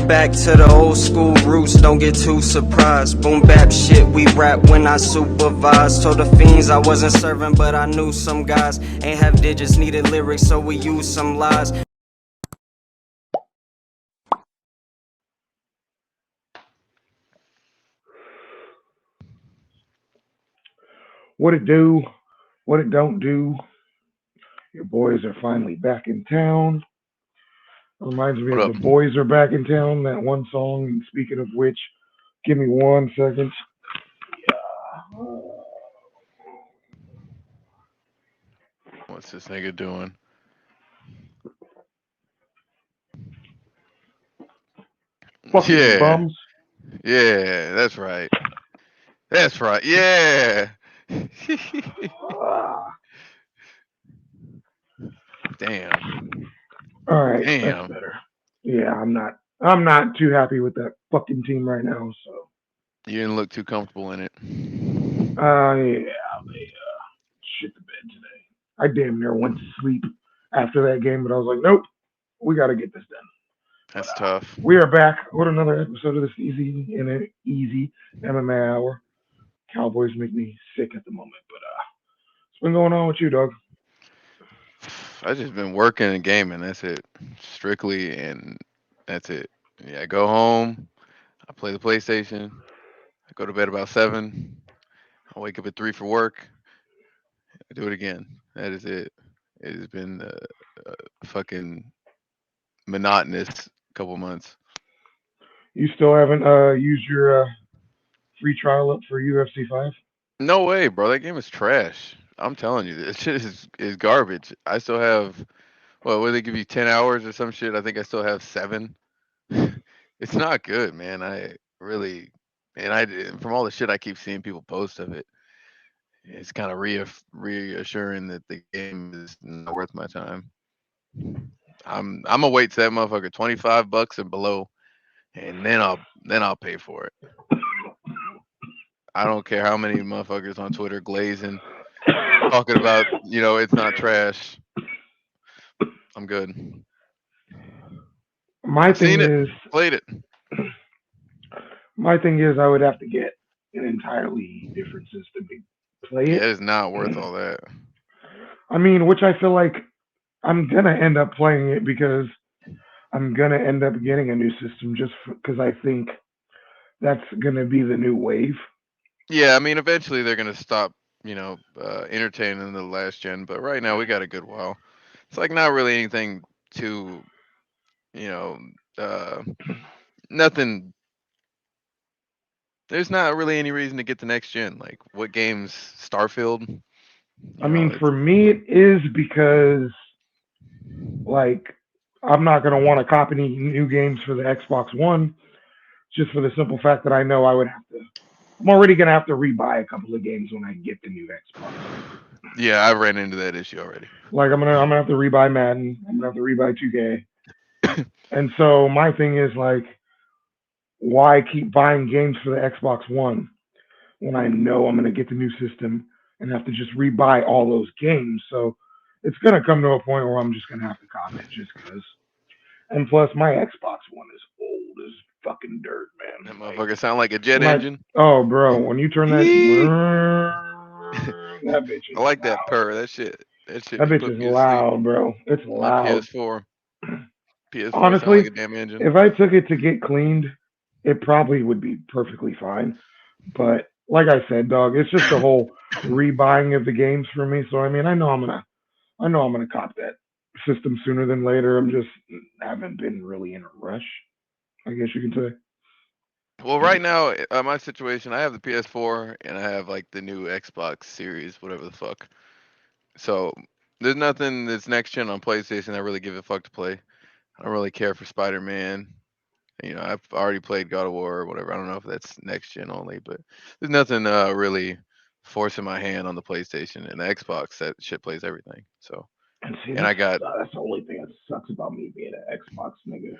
back to the old school roots, don't get too surprised. Boom bap shit, we rap when I supervise. Told the fiends I wasn't serving, but I knew some guys ain't have digits, needed lyrics, so we used some lies. What it do, what it don't do. Your boys are finally back in town. Reminds me What of up? the boys are back in town, that one song. And speaking of which, give me 1 second. What's this nigga doing? Fucking Yeah, bums. yeah, that's right. That's right. Yeah. Ah, Damn. all right, that's Damn. better. Yeah, I'm not too happy with that fucking team right now. So, You didn't look too comfortable in it. yeah, they shit the bed today. I damn near went to sleep after that game, but I was like, nope, we got to get this done. But That's tough. we are back with another episode of this Easy MMA hour. Cowboys make me sick at the moment, but what's been going on with you, dog? I just been working and gaming. That's it. Strictly, and that's it. Yeah, I go home. I play the PlayStation. I go to bed about 7. I wake up at 3 for work. I do it again. That is it. It has been a fucking monotonous couple months. You still haven't used your free trial up for UFC 5? No way, bro. That game is trash. I'm telling you, this shit is garbage. I still have what they give you 10 hours or some shit. I think I still have 7. It's not good, man. I really and from all the shit I keep seeing people post of it, it's kind of reassuring that the game is not worth my time. I'm gonna wait to that motherfucker $25 and below, and then I'll pay for it. I don't care how many motherfuckers on Twitter glazing talking about it's not trash. I'm good. My I've thing seen it, is, played it. I would have to get an entirely different system to play Yeah, it. it's not worth all that. I mean, which I feel like I'm gonna end up playing it because I'm gonna end up getting a new system just because I think that's gonna be the new wave. Yeah, I mean, eventually they're gonna stop, entertaining the last gen, but right now we got a good while. It's like not really anything too, you know, uh, nothing. There's not really any reason to get the next gen. Like what games? Starfield. I You know, mean, it's for me, it is because like I'm not gonna want to copy any new games for the Xbox One just for the simple fact that I know I would have to. I'm already gonna have to rebuy a couple of games when I get the new Xbox. yeah, I ran into that issue already. Like I'm gonna have to rebuy Madden. I'm gonna have to rebuy 2K. And so my thing is like, why keep buying games for the Xbox One when I know I'm gonna get the new system and have to just rebuy all those games? So it's gonna come to a point where I'm just gonna have to cop it just because. And plus, my Xbox One is old as fucking dirt, That man. Like motherfucker sound like a jet my engine. oh, bro, when you turn that I that bitch is like that loud. purr. That shit That be bitch putting is me to sleep. loud, bro. It's My loud. PS4. PS4 sound Honestly, like a damn engine. if I took it to get cleaned, it probably would be perfectly fine. But like I said, dog, it's just the whole rebuying of the games for me. So I mean, I know I'm gonna cop that system sooner than later. I'm just haven't been really in a rush. I guess you can say. Well, right now, my situation, I have the PS4 and I have like the new Xbox Series, whatever the fuck. So there's nothing that's next gen on PlayStation I really give a fuck to play. I don't really care for Spider Man. I've already played God of War or whatever. I don't know if that's next gen only, but there's nothing really forcing my hand on the PlayStation and the Xbox. That shit plays everything. So, And see, and I got, that's the only thing that sucks about me being an Xbox nigga.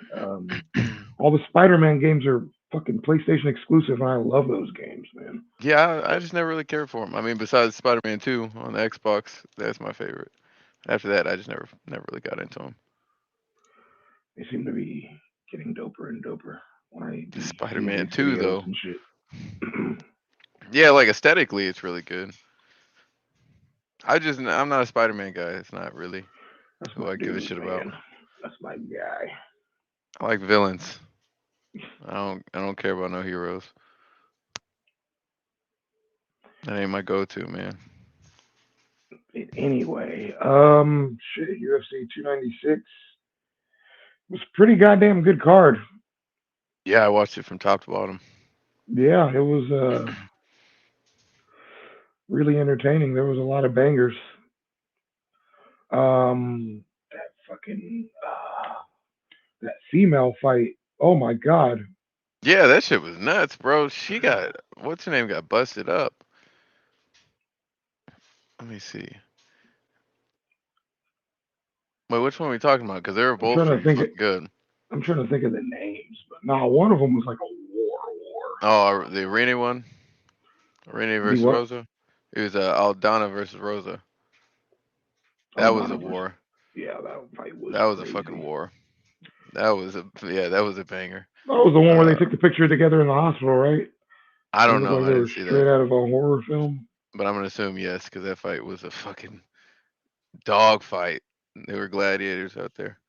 All the Spider-Man games are fucking PlayStation exclusive, and I love those games, man. yeah, I just never really cared for them. I mean, besides Spider Man 2 on the Xbox, that's my favorite. After that, I just never really got into them. They seem to be getting doper and doper when I The be seeing Spider-Man these 2 videos though. and shit. Yeah, like aesthetically, it's really good. I'm not a Spider-Man guy. It's not really That's who my I give a dude, shit about. man. That's my guy. I like villains. I don't care about no heroes. That ain't my go-to, man. Anyway, shit, UFC 296 was a pretty goddamn good card. Yeah, I watched it from top to bottom. Yeah, it was really entertaining. There was a lot of bangers. That fucking that female fight. Oh my god. Yeah, that shit was nuts, bro. She got what's her name got busted up. Let me see. Wait, which one are we talking about? Because they were I'm both trying to pretty think. fucking good. I'm trying to think of the names, but no, one of them was like a war. Oh, the Arena one, Arena The versus what? Rosa. It was Aldana versus Rosa. That was a Aldana versus. war. Yeah, that fight was That was a fucking crazy. war. That was a yeah, that was a banger. That was the one where they Uh, took the picture together in the hospital, right? I They don't looked know. like I they didn't were see that, straight out of a horror film. but I'm gonna assume yes, because that fight was a fucking dog fight. They were gladiators out there.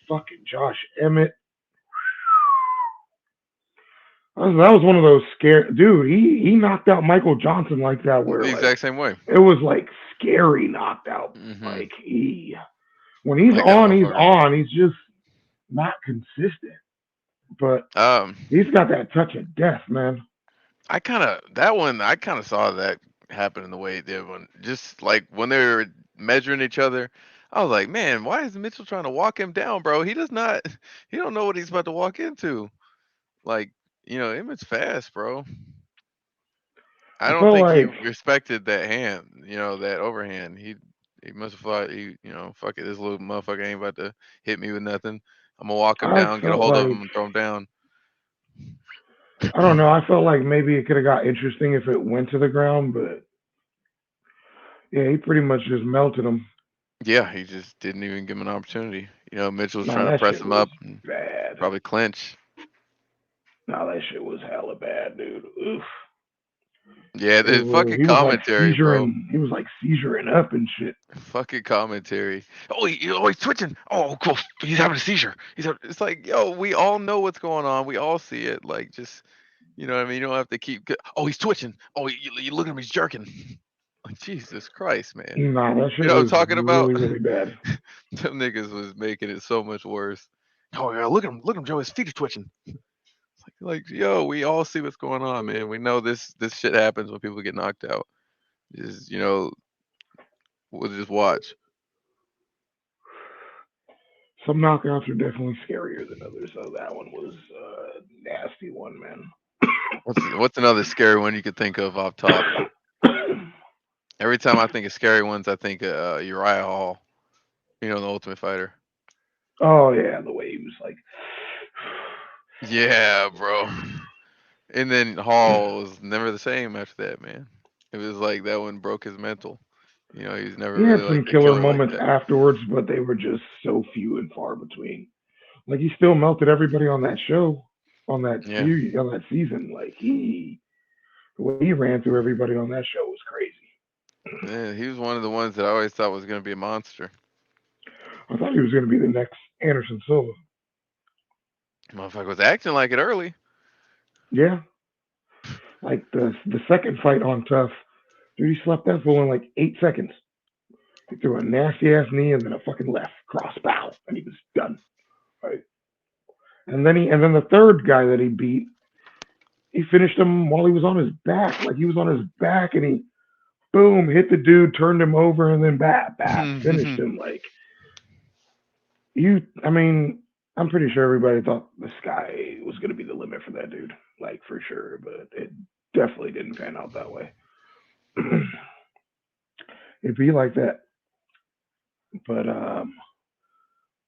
Fucking Josh Emmett. That was one of those scare dude. He knocked out Michael Johnson like that, where The like exact same way. it was like scary knocked out. Hmm. Like when he's Like that on, he's motherfucker. on. He's just not consistent, but Um, he's got that touch of death, man. I kind of saw that happen in the way it did when just like when they were measuring each other. I was like, man, why is Mitchell trying to walk him down, bro? He does not. He don't know what he's about to walk into. Like, Emmett's fast, bro. I I don't felt think he like respected that hand, that overhand. He must have thought fuck it, this little motherfucker ain't about to hit me with nothing. I'm gonna walk him I down, get a felt hold of like him, and throw him down. I don't know. I felt like maybe it could have got interesting if it went to the ground, but yeah, he pretty much just melted him. Yeah, he just didn't even give him an opportunity. Mitchell was Nah, trying to that press shit him was up and bad. probably clinch. Nah, that shit was hella bad, dude. Oof. Yeah, It the was. fucking He was like commentary, bro. seizuring. He was like seizuring up and shit. Fucking commentary. He's twitching. Oh, cool. He's having a seizure. It's like, yo, we all know what's going on. We all see it. Like, just, what I mean? You don't have to keep. Oh, he's twitching. Oh, you look at him. He's jerking. Like, Jesus Christ, man. Nah, that You shit know what I'm was talking about? really, really bad. Them niggas was making it so much worse. Oh, yeah, look at him. Look at him, Joe. His feet are twitching. Like, yo, we all see what's going on, man. We know this shit happens when people get knocked out. Just, we'll just watch. Some knockouts are definitely scarier than others, so that one was a nasty one, man. What's another scary one you could think of off top? Every time I think of scary ones, I think of Uriah Hall. The Ultimate Fighter. Oh yeah, the way he was like, Yeah, bro. And then Hall was never the same after that, man. It was like that one broke his mental. He's never he had really like some a killer killer like moments that. afterwards, but they were just so few and far between. Like he still melted everybody on that show, on that Yeah, series, on that season. Like the way he ran through everybody on that show was crazy. yeah. He was one of the ones that I always thought was gonna be a monster. I thought he was going to be the next Anderson Silva. Motherfucker was acting like it early. Yeah, like the second fight on Tough, dude, he slept that fool in like 8 seconds. He threw a nasty ass knee and then a fucking left cross bow, and he was done. Right, and then the third guy that he beat, he finished him while he was on his back. Like he was on his back, and he boom hit the dude, turned him over, and then finished him. Like I mean, I'm pretty sure everybody thought the sky was going to be the limit for that dude, like for sure, but it definitely didn't pan out that way. It'd be like that. But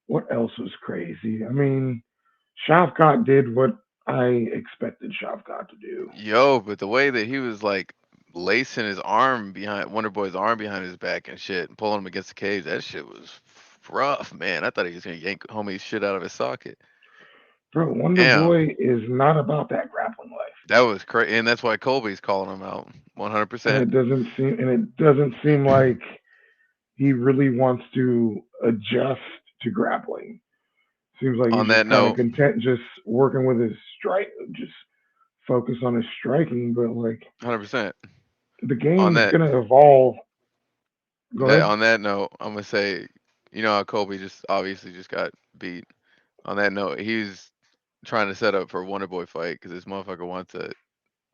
what else was crazy? I mean, Shavkat did what I expected Shavkat to do. Yo, but the way that he was like lacing his arm behind Wonder Boy's arm behind his back and shit, and pulling him against the cage. That shit was rough, man. I thought he was gonna yank homie's shit out of his socket. Bro, Wonder Damn, Boy is not about that grappling life. that was crazy, and that's why Colby's calling him out, 100%. And it doesn't seem like he really wants to adjust to grappling. Seems like On he's that just kind of note, content just working with his strike, just focus on his striking. But like 100%. the On game's that gonna evolve. Go that ahead. on that note, I'm gonna say, you know how Colby just obviously just got beat. On that note, he's trying to set up for a Wonder Boy fight because this motherfucker wants a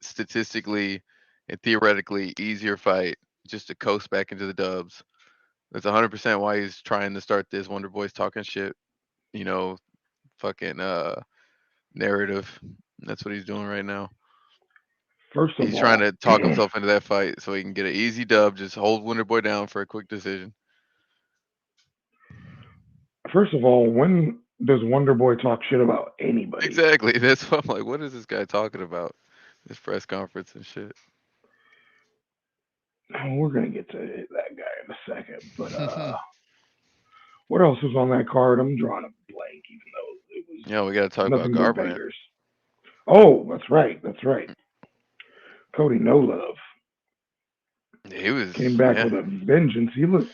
statistically and theoretically easier fight just to coast back into the dubs. That's 100% why he's trying to start this Wonder Boy's talking shit, you know, fucking narrative. That's what he's doing right now. First of He's trying all, to talk himself into that fight so he can get an easy dub, just hold Wonder Boy down for a quick decision. when does Wonder Boy talk shit about anybody? Exactly. That's what I'm like, what is this guy talking about? This press conference and shit. Oh, we're gonna get to that guy in a second. But what else was on that card? I'm drawing a blank, even though it was Yeah, we gotta talk about nothing but Garbrandt. bangers. Oh, that's right. That's right. Cody No Love He was, came back yeah, with a vengeance. it was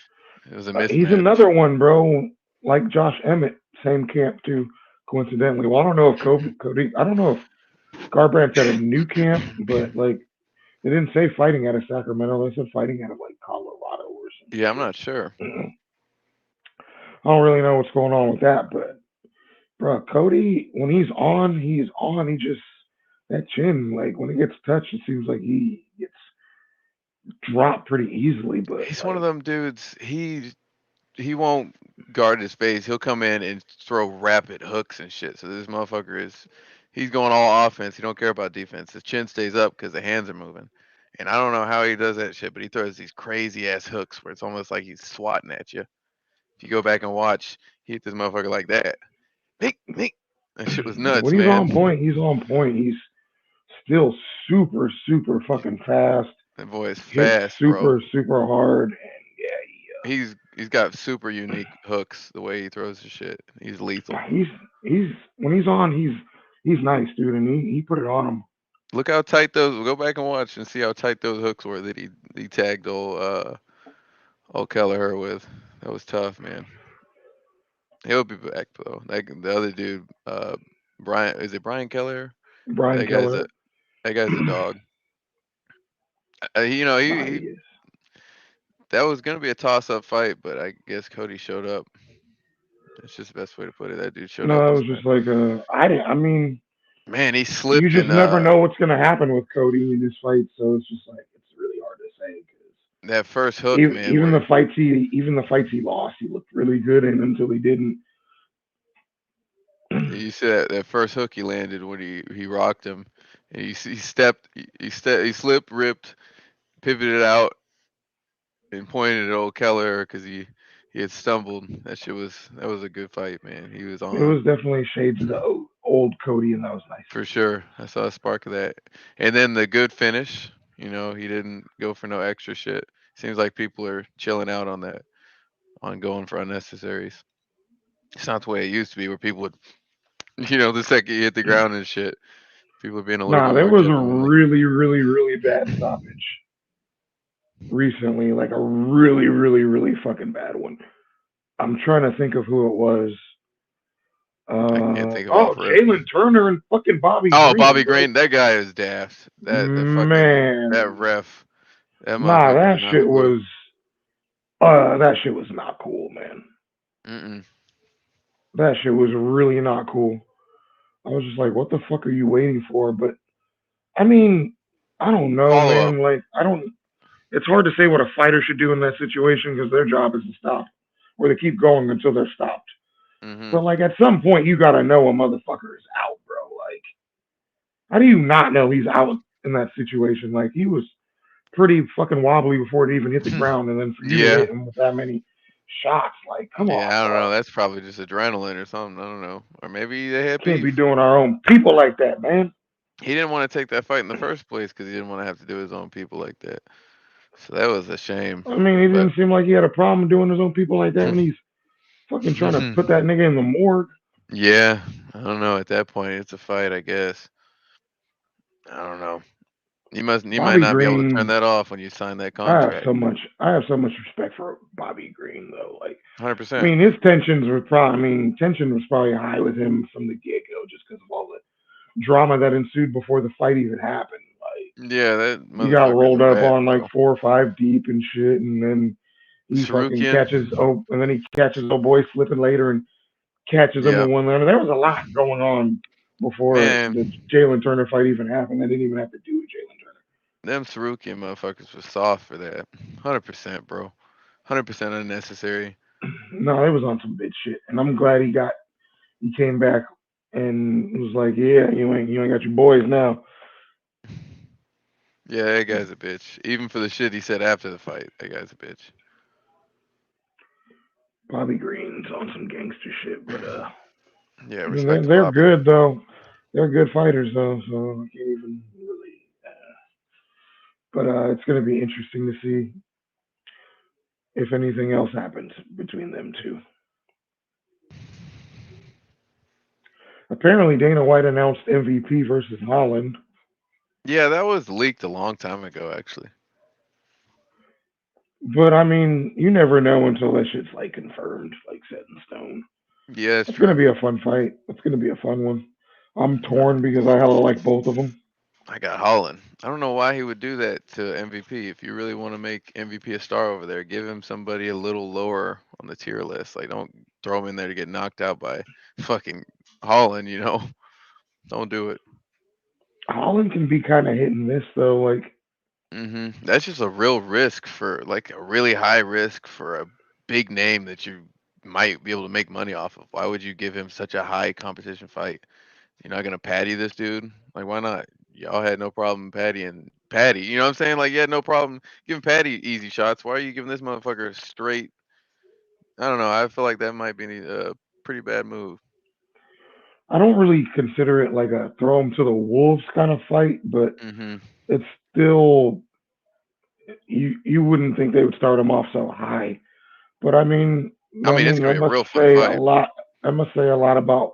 a He's mismatch. another one, bro. Like Josh Emmett, same camp too. Coincidentally, well, I don't know if Cody. I don't know if Garbrandt's at a new camp, but like they didn't say fighting out of Sacramento. They said fighting out of like Colorado or some Yeah, I'm shit. not sure. I don't really know what's going on with that, but bro, Cody, when he's on, he's on. He just that chin, like when he gets touched, it seems like he gets dropped pretty easily. But He's one of like them dudes. He won't guard his space. He'll come in and throw rapid hooks and shit. So this motherfucker is he's going all offense. He don't care about defense. His chin stays up because the hands are moving. And I don't know how he does that shit, but he throws these crazy ass hooks where it's almost like he's swatting at you. If you go back and watch, he hit this motherfucker like that. Meek, meek. That shit was nuts, when he's on man. point, he's on point. He's still super, super fucking fast. That boy is Hits fast, bro. super, super hard, and He's got super unique hooks the way he throws his shit. He's lethal. he's when he's on, he's nice, dude, and he put it on him. Look how tight those. Go back and watch and see how tight those hooks were that he tagged old Kelleher with. That was tough, man. He'll be back though. Like the other dude, Brian. Is it Brian Kelleher? Brian That guy's a Keller, that guy's a dog. You know nah, he he is. that was gonna be a toss up fight, but I guess Cody showed up. That's just the best way to put it. That dude showed No, up that and was just like I didn't. I mean, man, he you slipped just in never know what's gonna happen with Cody in this fight, so it's just like it's really hard to say because that first hook, man, where even the fights he lost, he looked really good in until he didn't. you see that first hook he landed when he rocked him, and he stepped, he slipped, ripped, pivoted out, and pointed at old Keller because he had stumbled. That was a good fight, man. He was It on was definitely shades of the old Cody, and that was nice for to see. sure. I saw a spark of that, and then the good finish. You know, he didn't go for no extra shit. Seems like people are chilling out on that, on going for unnecessaries. It's not the way it used to be, where people would, the second you hit the ground and shit, people are being a little Nah, bit there more was a gentlemanly. really, really, really bad stoppage recently, like a really, really, really fucking bad one. I'm trying to think of who it was. I can't think of off rip. Jalen Turner and fucking Bobby Oh, Green, Bobby bro. Green, that guy is daft. That fucking that Man, ref, that nah, motherfucker didn't have a clue. that shit was not cool, man. Mm-mm. That shit was really not cool. I was just like, what the fuck are you waiting for? But I mean, I don't know, Follow up. man. Like, I don't. It's hard to say what a fighter should do in that situation because their job is to stop, or they keep going until they're stopped. Mm-hmm. But like, at some point, you gotta know a motherfucker is out, bro. Like, how do you not know he's out in that situation? Like, he was pretty fucking wobbly before it even hit the ground, and then for you to Yeah, hit him with that many shots, like, come yeah. on, I don't know. bro. That's probably just adrenaline or something. I don't know. Or maybe they had Can't be beef. doing our own people like that, man. he didn't want to take that fight in the first place because he didn't want to have to do his own people like that. So that was a shame. I mean, it But didn't seem like he had a problem doing his own people like that when he's fucking trying to put that nigga in the morgue. yeah, I don't know. At that point, it's a fight, I guess. I don't know. You might Bobby not be able to turn Green, that off when you sign that I contract. have so much respect for Bobby Green though. Like, Hundred I percent. mean, his tensions were probably, I mean, tension was probably high with him from the get go, just because of all the drama that ensued before the fight even happened. Like, Yeah, that he got motherfucker's a rolled up rat, on like bro. 4 or 5 deep and shit, and then he fucking Sarukian. catches and then he catches old boy slipping later and catches him with Yep. one liner. There was a lot going on before the Man, Jalen Turner fight even happened. That didn't even have to do with Jalen Turner. them Sarukian motherfuckers was soft for that. 100%, bro. 100% unnecessary. No, it was on some bitch shit, and I'm glad he came back and was like, yeah, you ain't got your boys now. Yeah, that guy's a bitch. Even for the shit he said after the fight, that guy's a bitch. Bobby Green's on some gangster shit, but Yeah, I mean respect the they're Bobby. good though. They're good fighters though, so I can't even really. But it's going to be interesting to see if anything else happens between them two. Apparently, Dana White announced MVP versus Holland, Yeah, that was leaked a long time ago, actually. but I mean, you never know until that shit's like confirmed, like set in stone. Yeah, it's It's going to true. be a fun fight. It's going to be a fun one. I'm Uh, torn because I hella like both of them. I got Holland. I don't know why he would do that to MVP. If you really want to make MVP a star over there, give him somebody a little lower on the tier list. Like, don't throw him in there to get knocked out by fucking Holland. Don't do it. Holland can be kind of hit and miss though. Like That's just a real risk for like a really high risk for a big name that you might be able to make money off of. Why would you give him such a high competition fight? You're not gonna patty this dude? Like, why not? Y'all had no problem pattying Patty. You know what I'm saying? Like, you had no problem giving Patty easy shots. Why are you giving this motherfucker straight? I don't know. I feel like that might be a pretty bad move. I don't really consider it like a throw him to the wolves kind of fight, but hmm it's still you wouldn't think they would start him off so high. But I mean, it's gonna that be a must real fun say a fight. lot. That must say a lot about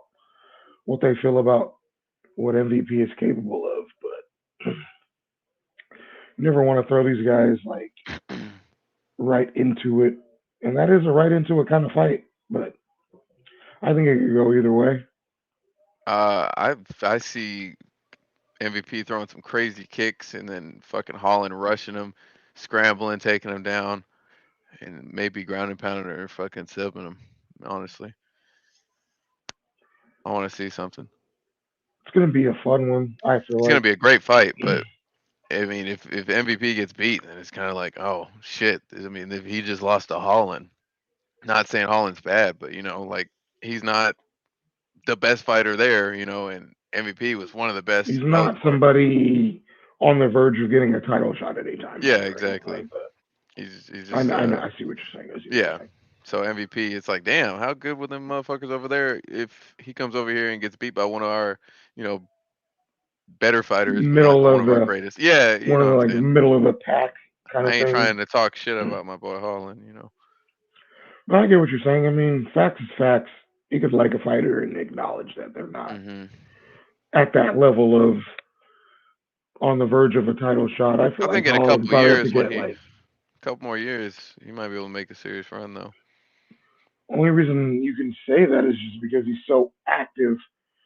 what they feel about what MVP is capable of. But you never want to throw these guys like right into it, and that is a right into it kind of fight. But I think it could go either way. I see MVP throwing some crazy kicks and then fucking Holland rushing him, scrambling, taking him down, and maybe ground and pounding or fucking sipping him. Honestly, I want to see something. It's gonna be a fun one. I feel It's gonna like. be a great fight, but I mean, if MVP gets beat, then it's kind of like, oh shit. I mean, if he just lost to Holland, not saying Holland's bad, but like he's not the best fighter there, and MVP was one of the He's best not Bellator. somebody on the verge of getting a title shot anytime Yeah, soon or anything exactly. like that. He's I, just I know. I see what you're saying. I see what yeah. you're saying. So MVP, it's like, damn, how good were them motherfuckers over there? If he comes over here and gets beat by one of our, you know, better fighters, but not Middle one of of our the greatest. Yeah, you one know of what the I'm like saying. middle of the pack kind I of ain't thing. trying to talk shit about my boy Holland. But I get what you're saying. I mean, facts is facts. You could like a fighter and acknowledge that they're not hmm at that level of on the verge of a title shot. I feel I like think in a Holland couple probably have to years, get like couple more years, he might be able to make a serious run though. only reason you can say that is just because he's so active.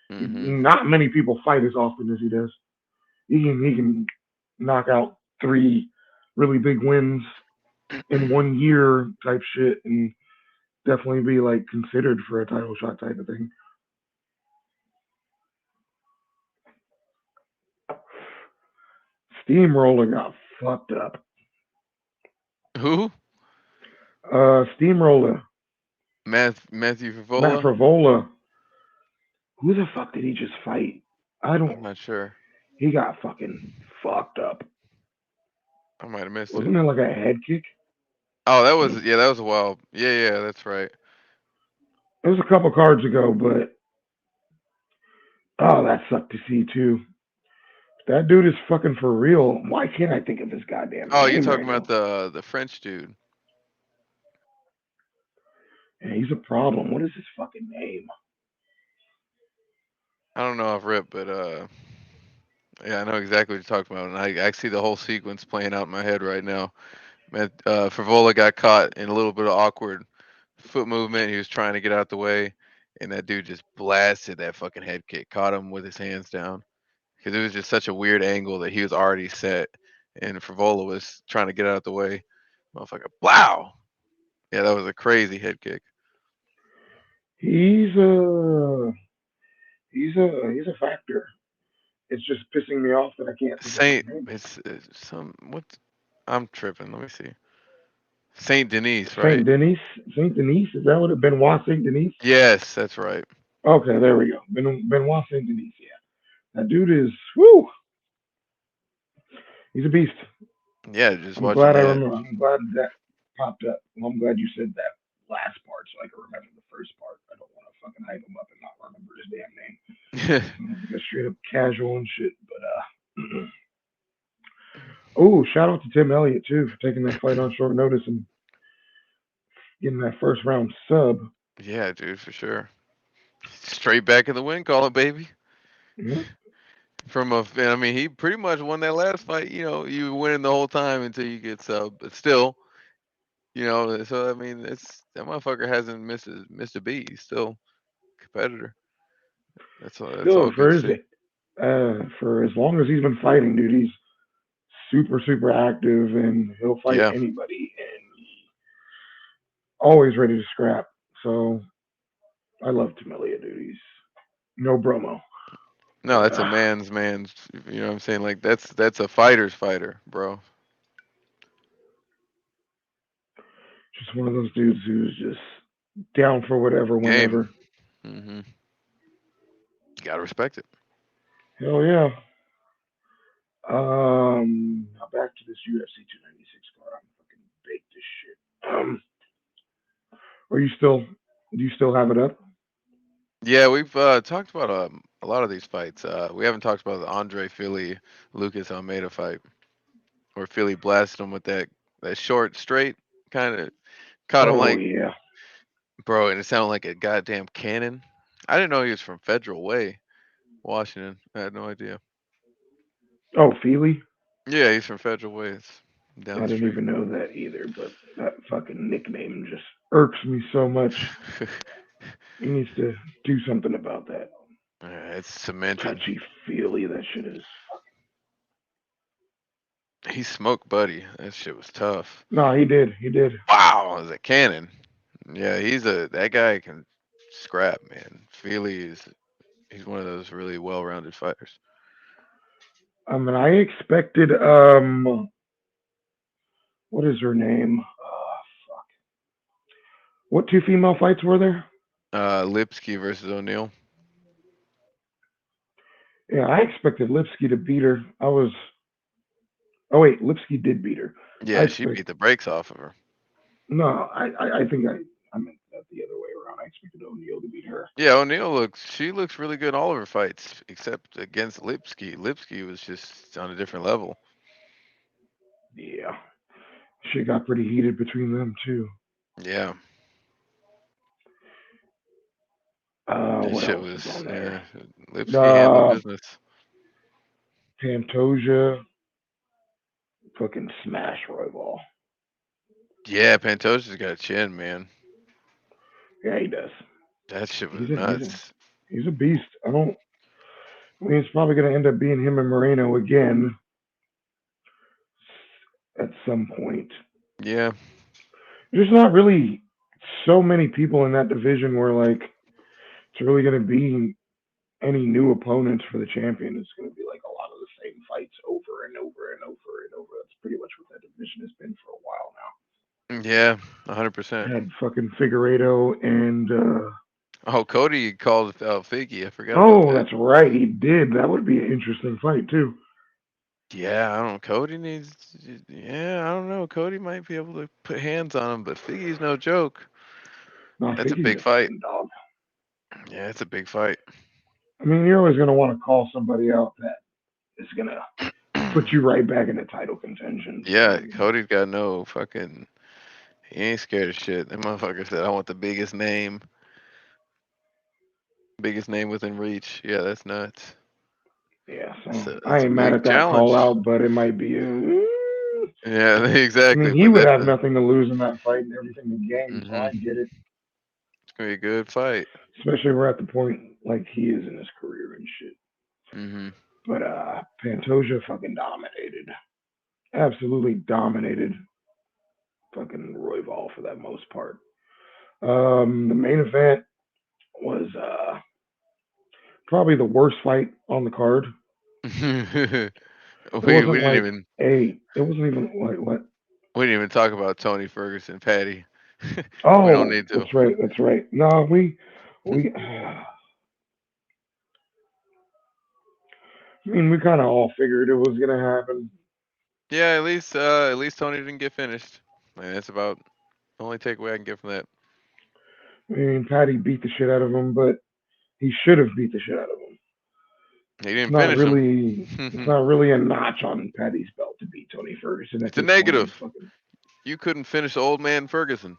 hmm Not many people fight as often as he does. He can knock out 3 really big wins in one year type shit and definitely be like considered for a title shot type of thing. Steamroller got fucked up. Who? Steamroller, Matthew Matt Favola? Fravola. Who the fuck did he just fight? I don't. I'm not sure. He got fucking fucked up. I might have missed it. Wasn't it like a head kick? Oh, that was a while. Yeah, that's right. It was a couple cards ago, but oh, that sucked to see too. That dude is fucking for real. Why can't I think of his goddamn Oh, you name talking right about now? the French dude? Yeah, he's a problem. What is his fucking name? I don't know off rip, but yeah, I know exactly what you're talking about, and I see the whole sequence playing out in my head right now. Man, Favola got caught in a little bit of awkward foot movement. He was trying to get out the way, and that dude just blasted that fucking head kick, caught him with his hands down because it was just such a weird angle that he was already set, and Favola was trying to get out the way. Motherfucker, wow! Yeah, that was a crazy head kick. He's a he's a factor. It's just pissing me off that I can't think of his Saint, name. it's some what? I'm tripping. Let me see. Saint Denis, right? Saint Denis. Saint Denis. Is that what it? Benoit Saint Denis. Yes, that's right. Okay, there we go. Benoit Saint Denis. Yeah, that dude is. Whoo. He's a beast. Yeah, just I'm watching glad I that. remember. I'm glad that popped up. Well, I'm glad you said that last part so I can remember the first part. I don't want to fucking hype him up and not remember his damn name. Sounds like a straight up casual and shit. But oh, shout out to Tim Elliott too for taking that fight on short notice and getting that first round sub. Yeah, dude, for sure. Straight back in the win column, baby. Yeah, From a, I mean, he pretty much won that last fight. You know, you were winning the whole time until you get sub, but still, you know. So I mean, it's that motherfucker hasn't missed a beat. He's still a competitor. That's all still good to see. for as long as he's been fighting, dude, he's super active and he'll fight Yeah. anybody and always ready to scrap. So I love Tim Elliott, dude. He's no bromo. No, But that's a man's man's. You know what I'm saying? Like that's a fighter's fighter, bro. just one of those dudes who's just down for whatever, Game. whenever. You gotta respect it. Hell yeah. Now back to this UFC 296 card. I'm fucking baked this shit. Are you still? Do you still have it up? Yeah, we've talked about a lot of these fights. We haven't talked about the Andre Philly Lucas Almeida fight, where Philly blasted him with that short straight kind of caught him Oh like yeah. bro, and it sounded like a goddamn cannon. I didn't know he was from Federal Way, Washington. I had no idea. Oh, Feely. Yeah, he's from Federal Way. It's down I the didn't street. even know that either. But that fucking nickname just irks me so much. He needs to do something about that. It's cemented. Touchy feely. That shit is. He smoked Buddy. That shit was tough. No, he did. He did. Wow, it was a cannon. Yeah, that guy can scrap, man. Feely is he's one of those really well-rounded fighters. I mean, I expected. What is her name? What two female fights were there? Lipsky versus O'Neal. Yeah, I expected Lipsky to beat her. I was. Oh wait, Lipsky did beat her. I Yeah, she expect. beat the brakes off of her. No, I think I meant that the other way around. I expected O'Neal to beat her. Yeah, she looks really good in all of her fights except against Lipsky. Lipsky was just on a different level. Yeah, shit got pretty heated between them too. Yeah, that What shit else is was on there? yeah. Lipsky handled Uh, business. Pantoja, fucking smash Roybal. Yeah, Pantoja's got a chin, man. Yeah, he does. That shit was He's a nuts. he's a beast. I don't. I mean, it's probably gonna end up being him and Moreno again at some point. Yeah, There's not really so many people in that division where like it's really gonna be any new opponents for the champion. It's gonna be like a lot of the same fights over and over and over and over. That's pretty much what that division has been for a while now. yeah, 100%. Had fucking Figueredo and Oh, Cody called out Figgy. I forgot about oh, that. that's right, he did. That would be an interesting fight too. Yeah, I don't know. Cody needs. Yeah, I don't know. Cody might be able to put hands on him, but Figgy's no joke. No, That's a Figgy's big a fight. fucking dog. Yeah, it's a big fight. I mean, you're always gonna want to call somebody out that is gonna put you right back into title contention. Yeah, Cody's got no fucking. He ain't scared of shit. That motherfucker said, "I want the biggest name within reach." Yeah, that's nuts. Yeah, so I That's a ain't mad big at that call challenge. out, but it might be a. Yeah, I mean, exactly. he But would that's have a. nothing to lose in that fight and everything to gain, so I Mhm. get it. It's gonna be a good fight. Especially we're at the point like he is in his career and shit. Mhm. But Pantoja fucking dominated, absolutely dominated fucking Royval for that most part. The main event was probably the worst fight on the card. we It we wasn't didn't like even it wasn't even like what. we didn't even talk about Tony Ferguson, Patty. We don't Oh, need to. that's right, that's right. No, we. I mean, we kind of all figured it was gonna happen. Yeah, at least Tony didn't get finished. And that's about the only takeaway I can get from that. I mean, Patty beat the shit out of him, but he should have beat the shit out of him. He It's didn't not finish him. really it's not really a notch on Patty's belt to beat Tony Ferguson at It's a this point in his negative. fucking. You couldn't finish old man Ferguson.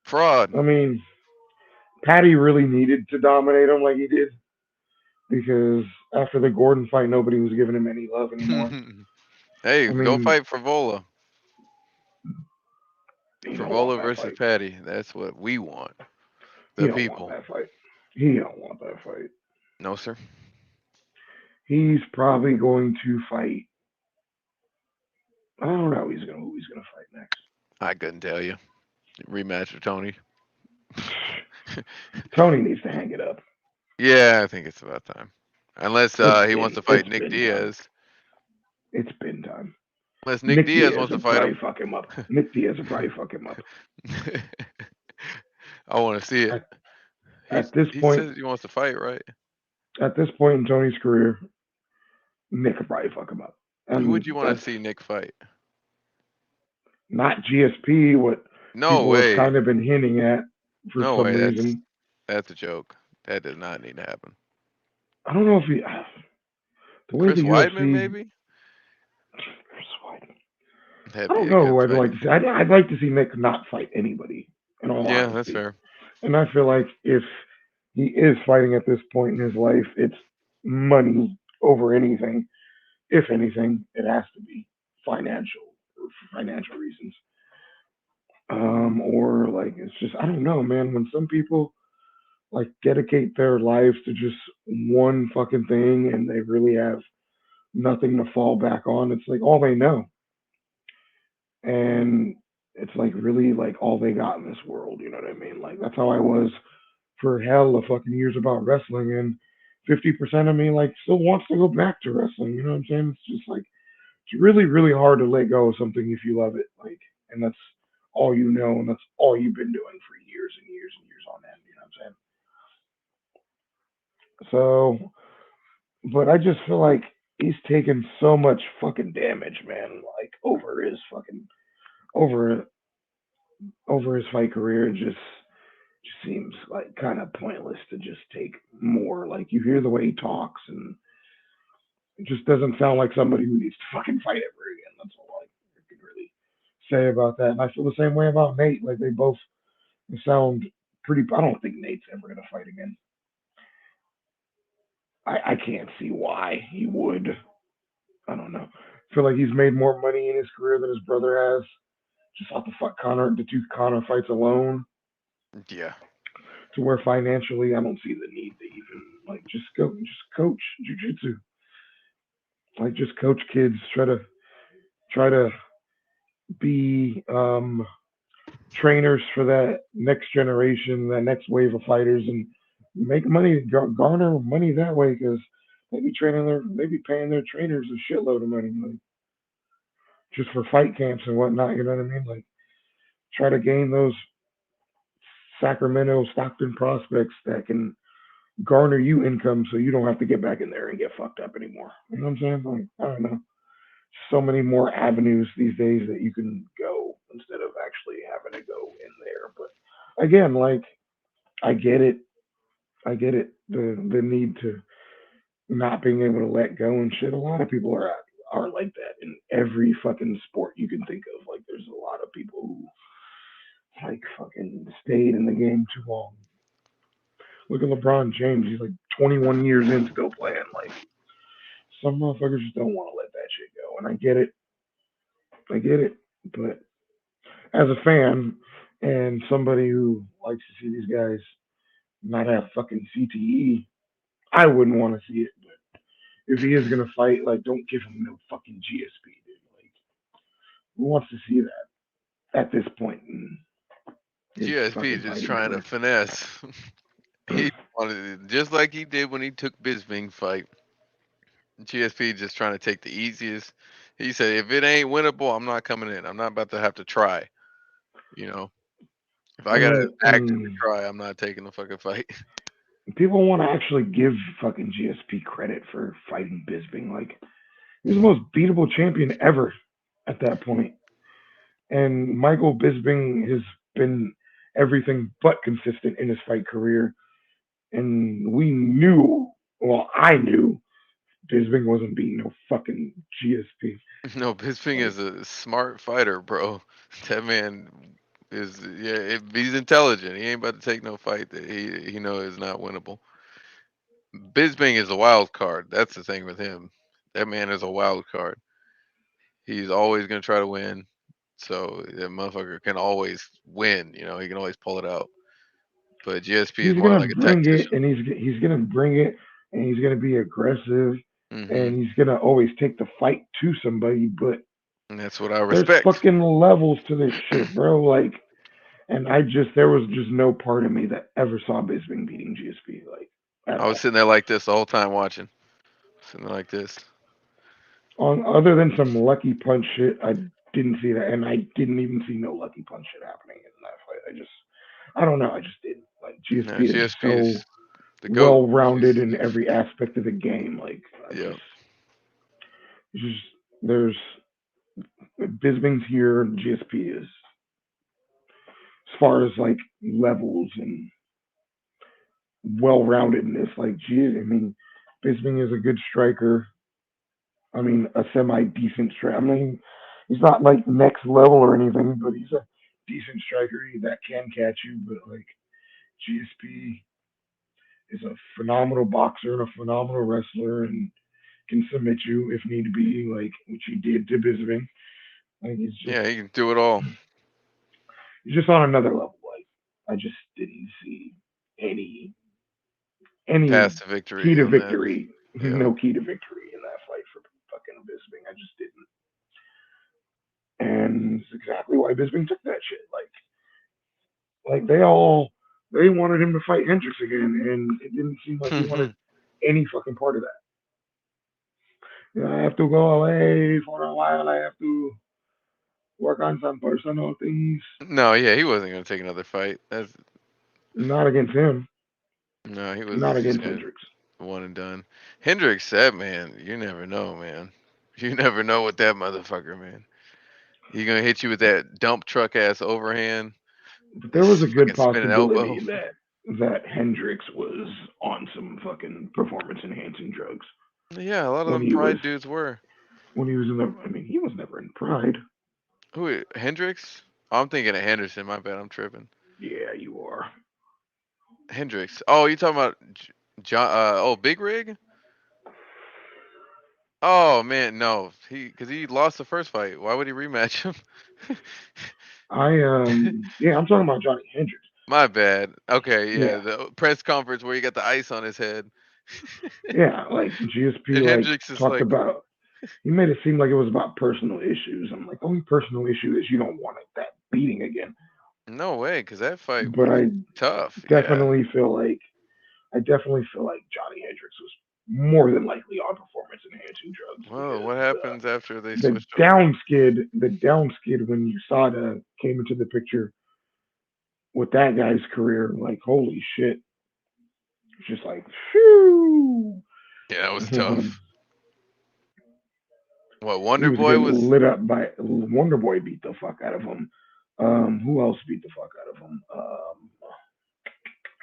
Fraud. I mean, Patty really needed to dominate him like he did because after the Gordon fight, nobody was giving him any love anymore. Hey, I go mean, fight for Vola. he don't want Frivola that versus fight. Patty. That's what we want. He The don't want people. that fight. He don't want that fight. No, sir. He's probably going to fight. I don't know. Who he's gonna fight next. I couldn't tell you. Rematch with Tony. Tony needs to hang it up. Yeah, I think it's about time. Unless he wants to fight It's Nick been time. Diaz. It's been time. Unless Nick Nick Diaz Diaz wants to would fight probably him. fuck him up. Nick Diaz would probably fuck him up. I want to see it. At, at this He point, says he wants to fight, right? at this point in Tony's career, Nick would probably fuck him up, Who would and you want to that's see Nick fight? not GSP. What No people have way. kind of been hinting at for No some way. reason. That's a joke. That does not need to happen. I don't know if he. The way the Chris Weidman, UFC. maybe. Chris Weidman. That'd I be don't a know good who I'd fight. like to see. I'd like to see Nick not fight anybody, in all Yeah, that's honesty. fair. And I feel like if he is fighting at this point in his life, it's money over anything. If anything, it has to be financial for financial reasons. Or like it's just I don't know, man. When some people like dedicate their lives to just one fucking thing and they really have nothing to fall back on, it's like all they know. And it's like really like all they got in this world, you know what I mean? Like that's how I was for hell of fucking years about wrestling and 50% of me like still wants to go back to wrestling, you know what I'm saying? It's just like it's really, really hard to let go of something if you love it. Like and that's all you know and that's all you've been doing for years and years and years on end, you know what I'm saying? So but I just feel like he's taken so much fucking damage, man, like over over his fight career. It just seems like kind of pointless to just take more. Like you hear the way he talks, and it just doesn't sound like somebody who needs to fucking fight ever again. That's all I can really say about that. And I feel the same way about Nate. Like they both sound pretty. I don't think Nate's ever gonna fight again. I can't see why he would. I don't know. I feel like he's made more money in his career than his brother has. Just off the two Connor fights alone, Yeah. to where financially I don't see the need to even like just coach jujitsu. Like just coach kids, try to be trainers for that next generation, that next wave of fighters, and make money, garner money that way because they be paying their trainers a shitload of money, like just for fight camps and whatnot. You know what I mean? Like try to gain those Sacramento, Stockton prospects that can garner you income, so you don't have to get back in there and get fucked up anymore. You know what I'm saying? Like I don't know. So many more avenues these days that you can go instead of actually having to go in there. But again, like I get it. I get it. The need to not being able to let go and shit. A lot of people are like that in every fucking sport you can think of. Like, there's a lot of people who like fucking stayed in the game too long. Look at LeBron James. He's like 21 years in still playing. Like, some motherfuckers just don't want to let that shit go, and I get it. I get it. But as a fan and somebody who likes to see these guys not have fucking CTE, I wouldn't want to see it. But if he is gonna fight, like, don't give him no fucking GSP, dude. Like, who wants to see that at this point in his GSP fucking just fighting trying to career? finesse. He wanted it just like he did when he took Bisping fight. GSP just trying to take the easiest. He said, if it ain't winnable, I'm not coming in. I'm not about to have to try. You know, if I gotta Right, actively and try, I'm not taking the fucking fight. people want to actually give fucking GSP credit for fighting Bisping. Like, he was the most beatable champion ever at that point. And Michael Bisping has been everything but consistent in his fight career. And we knew, well, I knew Bisping wasn't beating no fucking GSP. No, Bisping Like, is a smart fighter, bro. That man is yeah. He's intelligent. He ain't about to take no fight that he know is not winnable. Bisping is a wild card. That's the thing with him. That man is a wild card. He's always gonna try to win. So that motherfucker can always win. You know, he can always pull it out. But GSP is he's more gonna like a bring it, tactician. and he's gonna bring it, and he's gonna be aggressive, Hmm. and he's gonna always take the fight to somebody. But And that's what I there's respect. fucking levels to this shit, bro. Like, and there was just no part of me that ever saw Bisping beating GSP, like, at I was all. sitting there like this the whole time watching. Sitting there like this. On other than some lucky punch shit, I didn't see that, and I didn't even see no lucky punch shit happening in that fight. I don't know, I just didn't. Like, No, GSP is just GSP so is the goat. well rounded in every aspect of the game. Like, Yeah. just there's Bisbing's here, GSP is as far as like levels and well roundedness. Like, I mean, Bisbing is a good striker. I mean, a semi decent striker. I mean, he's not like next level or anything, but he's a decent striker that can catch you. But like, GSP is a phenomenal boxer and a phenomenal wrestler and can submit you if need be, like which he did to Bisping. Like, Yeah, he can do it all. he's just on another level. Like, I just didn't see any any Pass to key victory to on that. victory. Yeah. No key to victory in that fight for fucking Bisping. I just didn't. And it's exactly why Bisping took that shit. Like they wanted him to fight Hendricks again, and it didn't seem like he wanted any fucking part of that. You know, I have to go away for a while. I have to work on some personal things. No, yeah, he wasn't gonna take another fight. That's Not against him. no, he was Not just against gonna Hendricks. one and done. Hendricks said, man, you never know, man. You never know with that motherfucker, man. He gonna hit you with that dump truck ass overhand, But there was this a good fucking spinning elbow. possibility that Hendricks was on some fucking performance enhancing drugs Yeah, a lot of when them he was Pride dudes were. in the. I mean, he was never in Pride. Hendricks? Oh, I'm thinking of Henderson. My bad, I'm tripping. Yeah, you are. Hendricks. Oh, you talking about John? Oh, Big Rig? Oh man, no, because he lost the first fight. Why would he rematch him? Yeah, I'm talking about Johnny Hendricks. My bad. Okay, yeah, Yeah, the press conference where he got the ice on his head, yeah. Like, GSP and like Hendricks is talked like, about. He made it seem like it was about personal issues. I'm like, the only personal issue is you don't want that beating again. no way, because that fight But was tough. Yeah. definitely feel like I definitely feel like Johnny Hendricks was more than likely on performance enhancing drugs Well, what because happens after they switched over? the down skid when USADA came into the picture with that guy's career, like, holy shit, it's just like, phew. Yeah, that was Um, tough. What he Wonder was Boy getting was? lit up by Wonder Boy beat the fuck out of him. Who else beat the fuck out of him?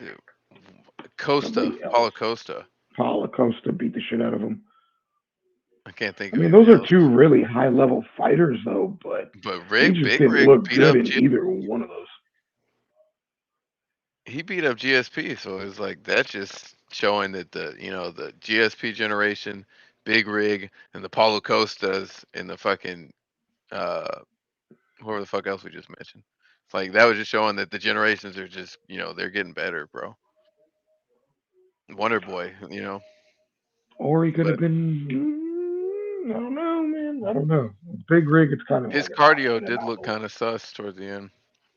Yeah, Costa, Somebody else. Paulo Costa. Paulo Costa beat the shit out of him. I can't think I of mean, those anything are else. two really high level fighters, though, but But he Rig, just Big didn't Rig look beat good up in either one of those. he beat up GSP, so it's like that's just showing that the GSP generation, Big Rig, and the Paulo Costas and the fucking uh whoever the fuck else we just mentioned. It's like that was just showing that the generations are just they're getting better, bro. Wonder Boy, Or he could have but been. I don't know, man. I don't know. Big Rig, it's kind of his like an odd cardio in and did out. look kind of sus towards the end.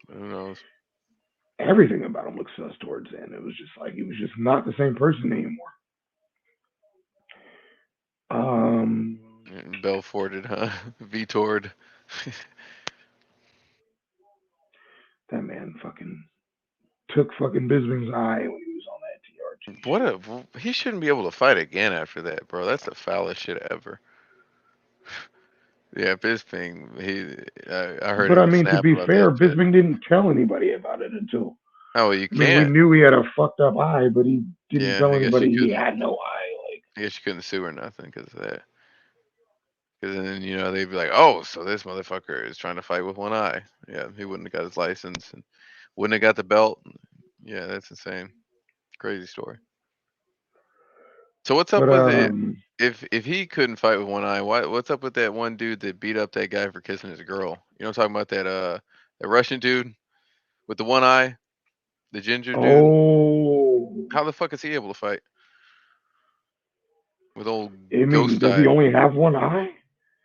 But who knows? Everything about him looks sus towards the end. It was just like he was just not the same person anymore. Um, Belforted, huh? Vitored. that man fucking took fucking Bisbing's eye when he was on that TRT What shit. a he shouldn't be able to fight again after that, bro. That's the foulest shit ever. Yeah, Bisping. I heard But I him mean, to snap be about that fair, shit. Bisbing didn't tell anybody about it until. Oh, well, you I mean, we can't. knew he had a fucked up eye, but he didn't Yeah, tell I guess you anybody he couldn't. had no eye. Like, I guess you couldn't sue or nothing because of that. Because then they'd be like, "Oh, so this motherfucker is trying to fight with one eye." Yeah, he wouldn't have got his license and wouldn't have got the belt. Yeah, that's insane. Crazy story. So what's but up with it? If he couldn't fight with one eye, what's up with that one dude that beat up that guy for kissing his girl? You know, what I'm talking about that Russian dude with the one eye, the ginger dude. oh, How the fuck is he able to fight with old I mean, ghost does he eye? only have one eye?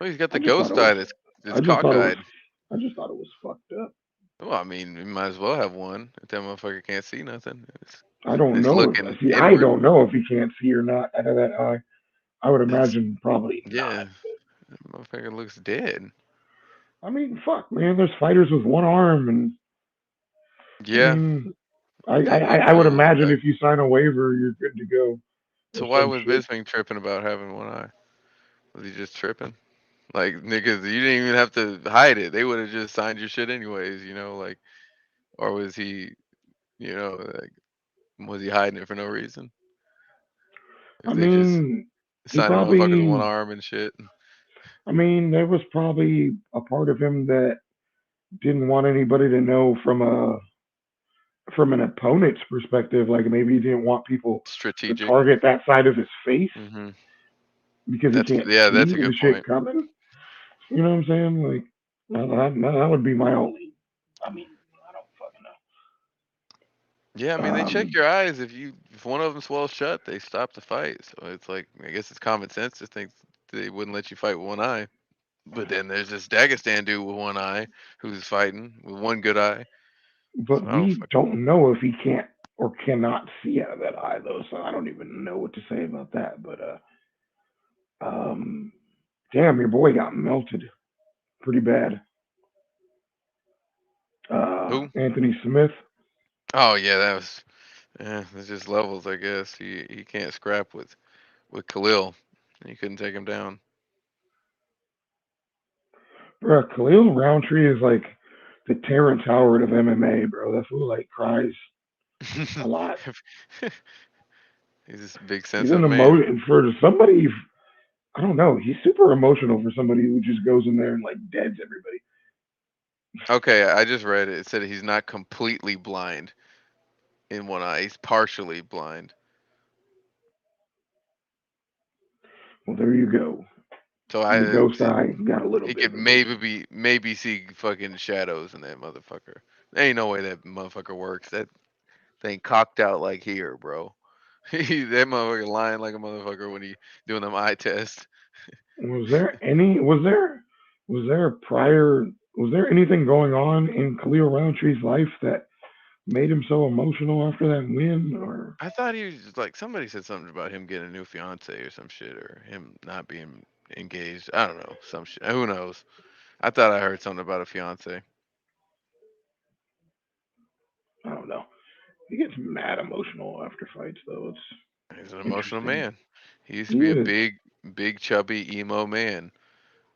Well, he's got I the just thought it ghost was. eye that's I just thought it was. cockeyed. I just thought it was fucked up. Well, I mean, you might as well have one if that motherfucker can't see nothing. I don't It's know if. looking See, I inward. don't know if he can't see or not out of that eye. I would It's imagine probably not. yeah, that motherfucker looks dead. I mean, fuck, man. There's fighters with one arm, and I Yeah, mean, I, they I, look I good. would It looks imagine like. if you sign a waiver, you're good to go or So why some was shit. Bisping tripping about having one eye? Was he just tripping? Like niggas, you didn't even have to hide it. They would have just signed your shit anyways, like, or was he, like, was he hiding it for no reason? If I they just mean, he signing motherfuckers with one probably. arm and shit. I mean, there was probably a part of him that didn't want anybody to know from an opponent's perspective. Like maybe he didn't want people to Strategic. target that side of his face Hmm. because he can't That's see a the good shit point. coming. You know what I'm saying? Like that would be my only. I mean, I don't fucking Yeah, I mean they know. check your eyes. If one of them swells shut, they stop the fight. So it's like I guess it's common sense to think they wouldn't let you fight with one eye. But then there's this Dagestan dude with one eye who's fighting with one good eye. So But I don't we fucking. don't know if he can't or cannot see out of that eye though. So I don't even know what to say about that. But um, damn, your boy got melted pretty bad. Who? Anthony Smith. Oh yeah, that was. Yeah, it's just levels, I guess. He can't scrap with Khalil. He couldn't take him down. Bro, Khalil Roundtree is like the Terrence Howard of MMA, bro. That fool like cries a lot. He's this big He's sensitive an man. emotion for somebody. I don't know. He's super emotional for somebody who just goes in there and like deads everybody. Okay, I just read it. It said he's not completely blind in one eye. He's partially blind. Well, there you go. So The ghost eye got a little he bit could of it. maybe see fucking shadows in that motherfucker. There ain't no way that motherfucker works. That thing cocked out like here, bro. That motherfucker lying like a motherfucker when he doing them eye tests. Was there any? Was there prior? Was there anything going on in Khalil Roundtree's life that made him so emotional after that win? Or I thought he was just like somebody said something about him getting a new fiance or some shit, or him not being engaged. I don't know, some shit. Who knows? I thought I heard something about a fiance. I don't know. He gets mad emotional after fights, though. It's He's an emotional interesting. man. He used to He be a is. big chubby emo man,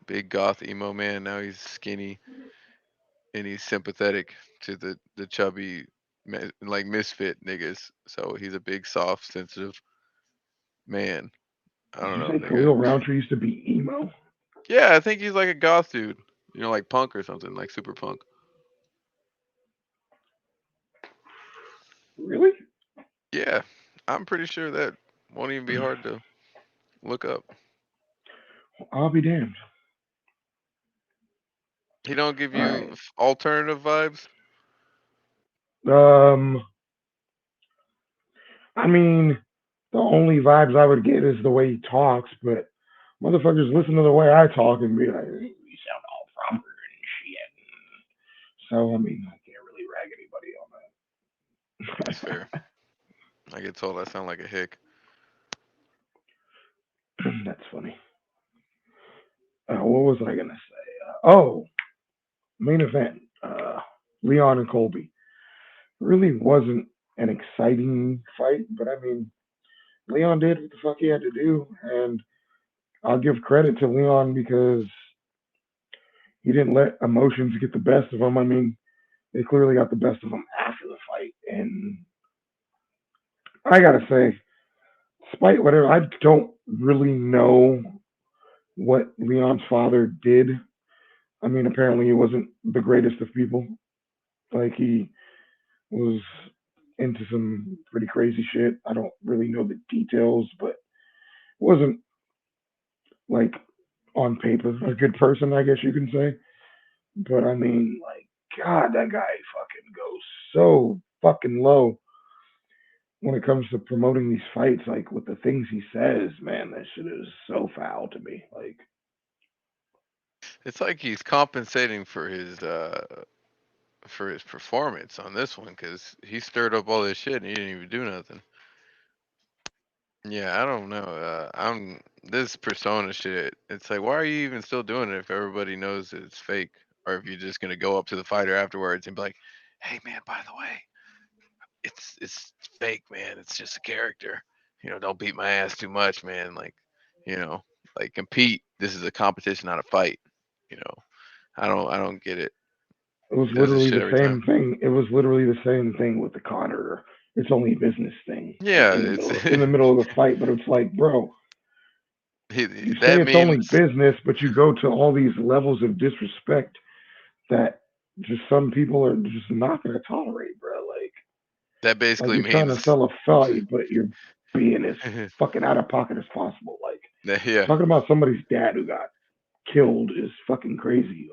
big goth emo man. Now he's skinny and he's sympathetic to the chubby like misfit niggas. So he's a big soft sensitive Man, I Did don't you know, say nigga. Khalil Roundtree used to be emo? Yeah, I think he's like a goth dude. Like punk or something, like super punk. Really? Yeah, I'm pretty sure that won't even be hard to look up. I'll be damned. He don't give All you right. alternative vibes. Um, I mean, the only vibes I would get is the way he talks, but motherfuckers listen to the way I talk and be like, "You sound all proper and shit." So I mean, I can't really rag That's fair. anybody I get told I sound like a hick. on that. That's funny. What was I gonna say? Oh, main event. Leon and Colby. Really wasn't an exciting fight, but I mean, Leon did what the fuck he had to do, and I'll give credit to Leon because he didn't let emotions get the best of him. I mean, they clearly got the best of him after the fight, and I gotta say, despite whatever, I don't really know what Leon's father did. I mean, apparently he wasn't the greatest of people. Like he was into some pretty crazy shit. I don't really know the details, but wasn't like on paper a good person, I guess you can say. But I mean, like, God, that guy fucking goes so fucking low when it comes to promoting these fights. Like with the things he says, man, that shit is so foul to me. Like, It's like he's compensating for his performance on this one because he stirred up all this shit and he didn't even do nothing. Yeah, I don't know. I'm this persona shit. It's like, why are you even still doing it if everybody knows that it's fake, or if you're just gonna go up to the fighter afterwards and be like, "Hey, man, by the way, it's fake, man. It's just a character. Don't beat my ass too much, man. You know, compete. This is a competition, not a fight. You know, I don't get it. it was He does this literally shit the every time. same thing. It was literally the same thing with the Connor. It's only a business thing, like Yeah, it's in the middle of the fight. But it's like, bro, you say that it's only means business, but you go to all these levels of disrespect that just some people are just not going to tolerate, bro. that Like basically you're trying to means sell a fight, but you're being as fucking out of pocket as possible. Like yeah. talking about somebody's dad who got killed is fucking crazy.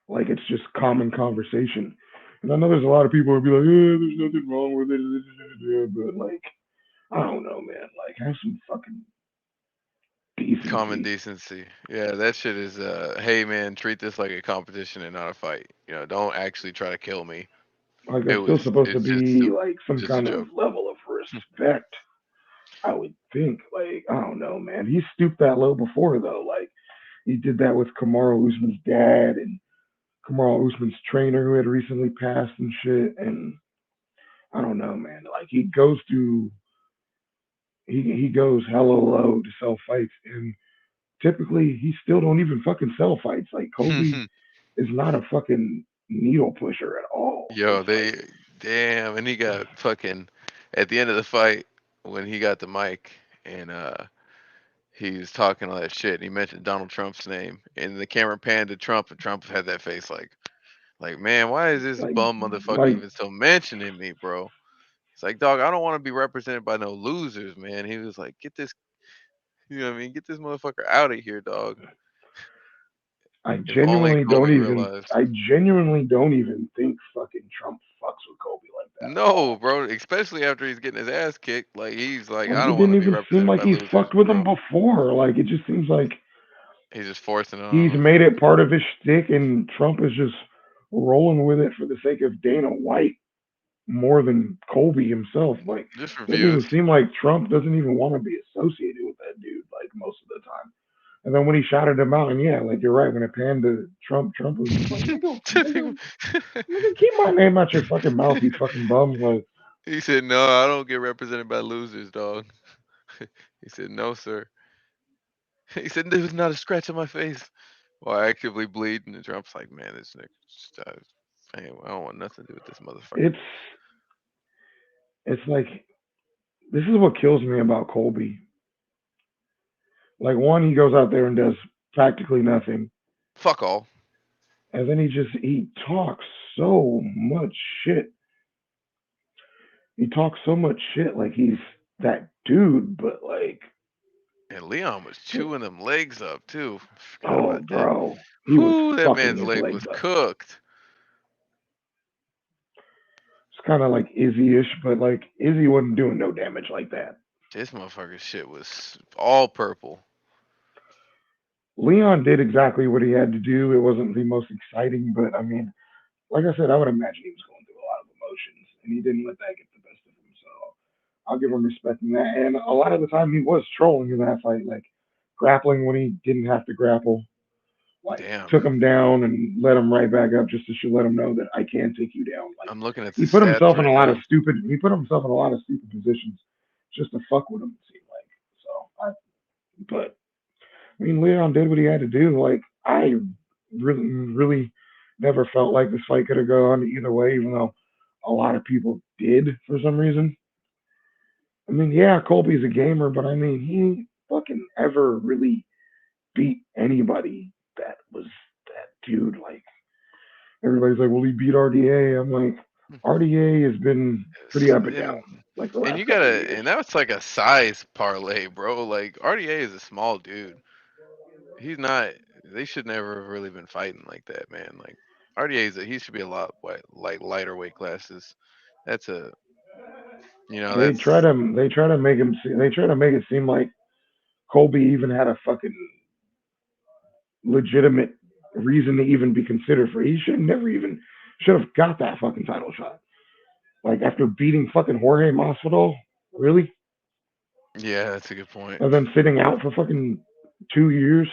Like it's just common conversation. And I know there's a lot of people who be like, there's nothing wrong with it, but like, I don't know, man. Like, have some fucking Common decency. decency. Yeah, that shit is hey man, treat this like a competition and not a fight. Don't actually try to kill me. Like, there's still supposed to It's just be like some just a kind of joke. level of respect. I would think. Like, I don't know, man. He stooped that low before though. Like, he did that with Kamaru Usman's dad and Kamaru Usman's trainer who had recently passed and shit. And I don't know, man. Like, he goes hella low to sell fights, and typically he still don't even fucking sell fights. Like Kobe is not a fucking needle pusher at all. Yo, It's like they damn, and he got fucking at the end of the fight when he got the mic and he was talking all that shit and he mentioned Donald Trump's name and the camera panned to Trump and Trump had that face like man, why is this like bum motherfucker like even still mentioning me, bro? It's like, dog, I don't want to be represented by no losers, man. He was like, get this, what I mean? Get this motherfucker out of here, dog. I If only genuinely don't Kobe even realized. I genuinely don't even think fucking Trump fucks with Kobe like that at No, all. bro, especially after he's getting his ass kicked. Like, he's like, Like I it don't want didn't to be even seem represented like by he's losers, fucked with him bro. before. Like it just seems like He's just forcing it he's on him. made it part of his shtick, and Trump is just rolling with it for the sake of Dana White more than Colby himself. Like Just for it doesn't even views. seem like Trump doesn't even want to be associated with that dude. Like most of the time. And then when he shouted him out, and yeah, like you're right, when it panned to Trump, Trump was just like, nigga, keep my name out your fucking mouth, you fucking bum. Like, He said, no, I don't get represented by losers, dog. He said, no, sir. He said, there was not a scratch on my face while actively bleeding. And Trump's like, man, this nigga, man, I don't want nothing to do with this motherfucker. it's it's like this is what kills me about Colby. Like one, he goes out there and does practically nothing, Fuck all. and then he talks so much shit. He talks so much shit like he's that dude, but like, And Leon was chewing them legs up too. Forgot oh, about that. bro, he was Whoo, that fucking man's his leg legs was up. cooked. It's kind of like Izzy-ish, but like Izzy wasn't doing no damage like that. This motherfucker shit was all purple. Leon did exactly what he had to do. It wasn't the most exciting, but I mean, like I said, I would imagine he was going through a lot of emotions, and he didn't let that get the best of him. So I'll give him respect in that. And a lot of the time, he was trolling in that fight, like grappling when he didn't have to grapple, like Damn. took him down and let him right back up just to let him know that I can take you down. Like I'm looking at the he put stats himself in right a lot of now. stupid. He put himself in a lot of stupid positions just to fuck with him. It seemed like so. But I mean, Leon did what he had to do. Like I really never felt like this fight could have gone either way, even though a lot of people did for some reason. I mean, yeah, Colby's a gamer, but I mean, he fucking ever really beat anybody that was that dude. Like everybody's like, well, he beat RDA. I'm like, RDA has been pretty up and down And like the and last you couple of gotta years. and that's like a size parlay, bro. Like RDA is a small dude. He's not. They should never have really been fighting like that, man. Like he should be a lot like lighter weight classes. That's a that's They try to make him they try to make it seem like Colby even had a fucking legitimate reason to even be considered for. He should have got that fucking title shot. Like after beating fucking Jorge Masvidal, really, yeah, that's a good point. and then sitting out for fucking 2 years.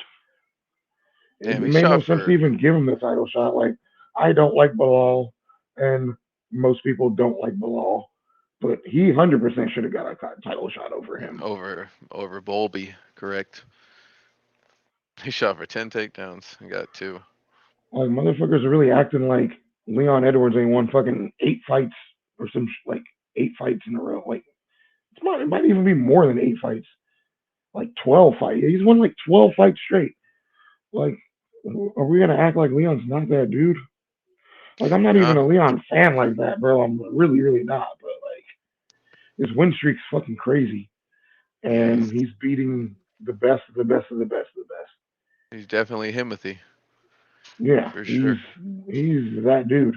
It Damn, he made no shot sense to for even give him the title shot. Like I don't like Bilal, and most people don't like Bilal, but he 100% should have got a title shot over him. over Bolby, correct? He shot for 10 takedowns and got two. Like motherfuckers are really acting like Leon Edwards ain't won fucking 8 fights or some like 8 fights in a row. Like it might even be more than 8 fights. Like 12 fights. He's won like 12 fights straight. Like, are we gonna act like Leon's not that dude? Like, I'm not Nah, even a Leon fan like that, bro. I'm really not. But like, his win streak's fucking crazy, yeah, and he's beating the best of the best of the best of the best. he's definitely Himothy Yeah, for sure. he's that dude,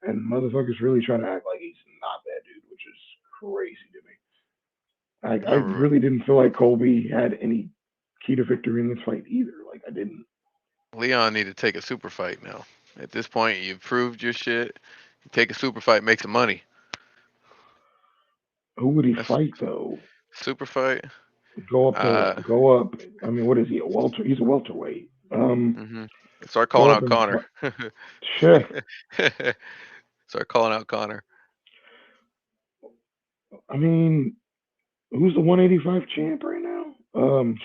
and motherfuckers really trying to act like he's not that dude, which is crazy to me. Like, I Remember, really didn't feel like Colby had any key to victory in this fight either. Like, I didn't. Leon need to take a super fight now. At this point, you've proved your shit. Take a super fight, make some money. Who would he That's fight though? super fight. Go up. I mean, what is he? A welter? He's a welterweight. hmm Start Go calling up out and Connor. shit. Start calling out Connor. I mean, who's the 185 champ right now?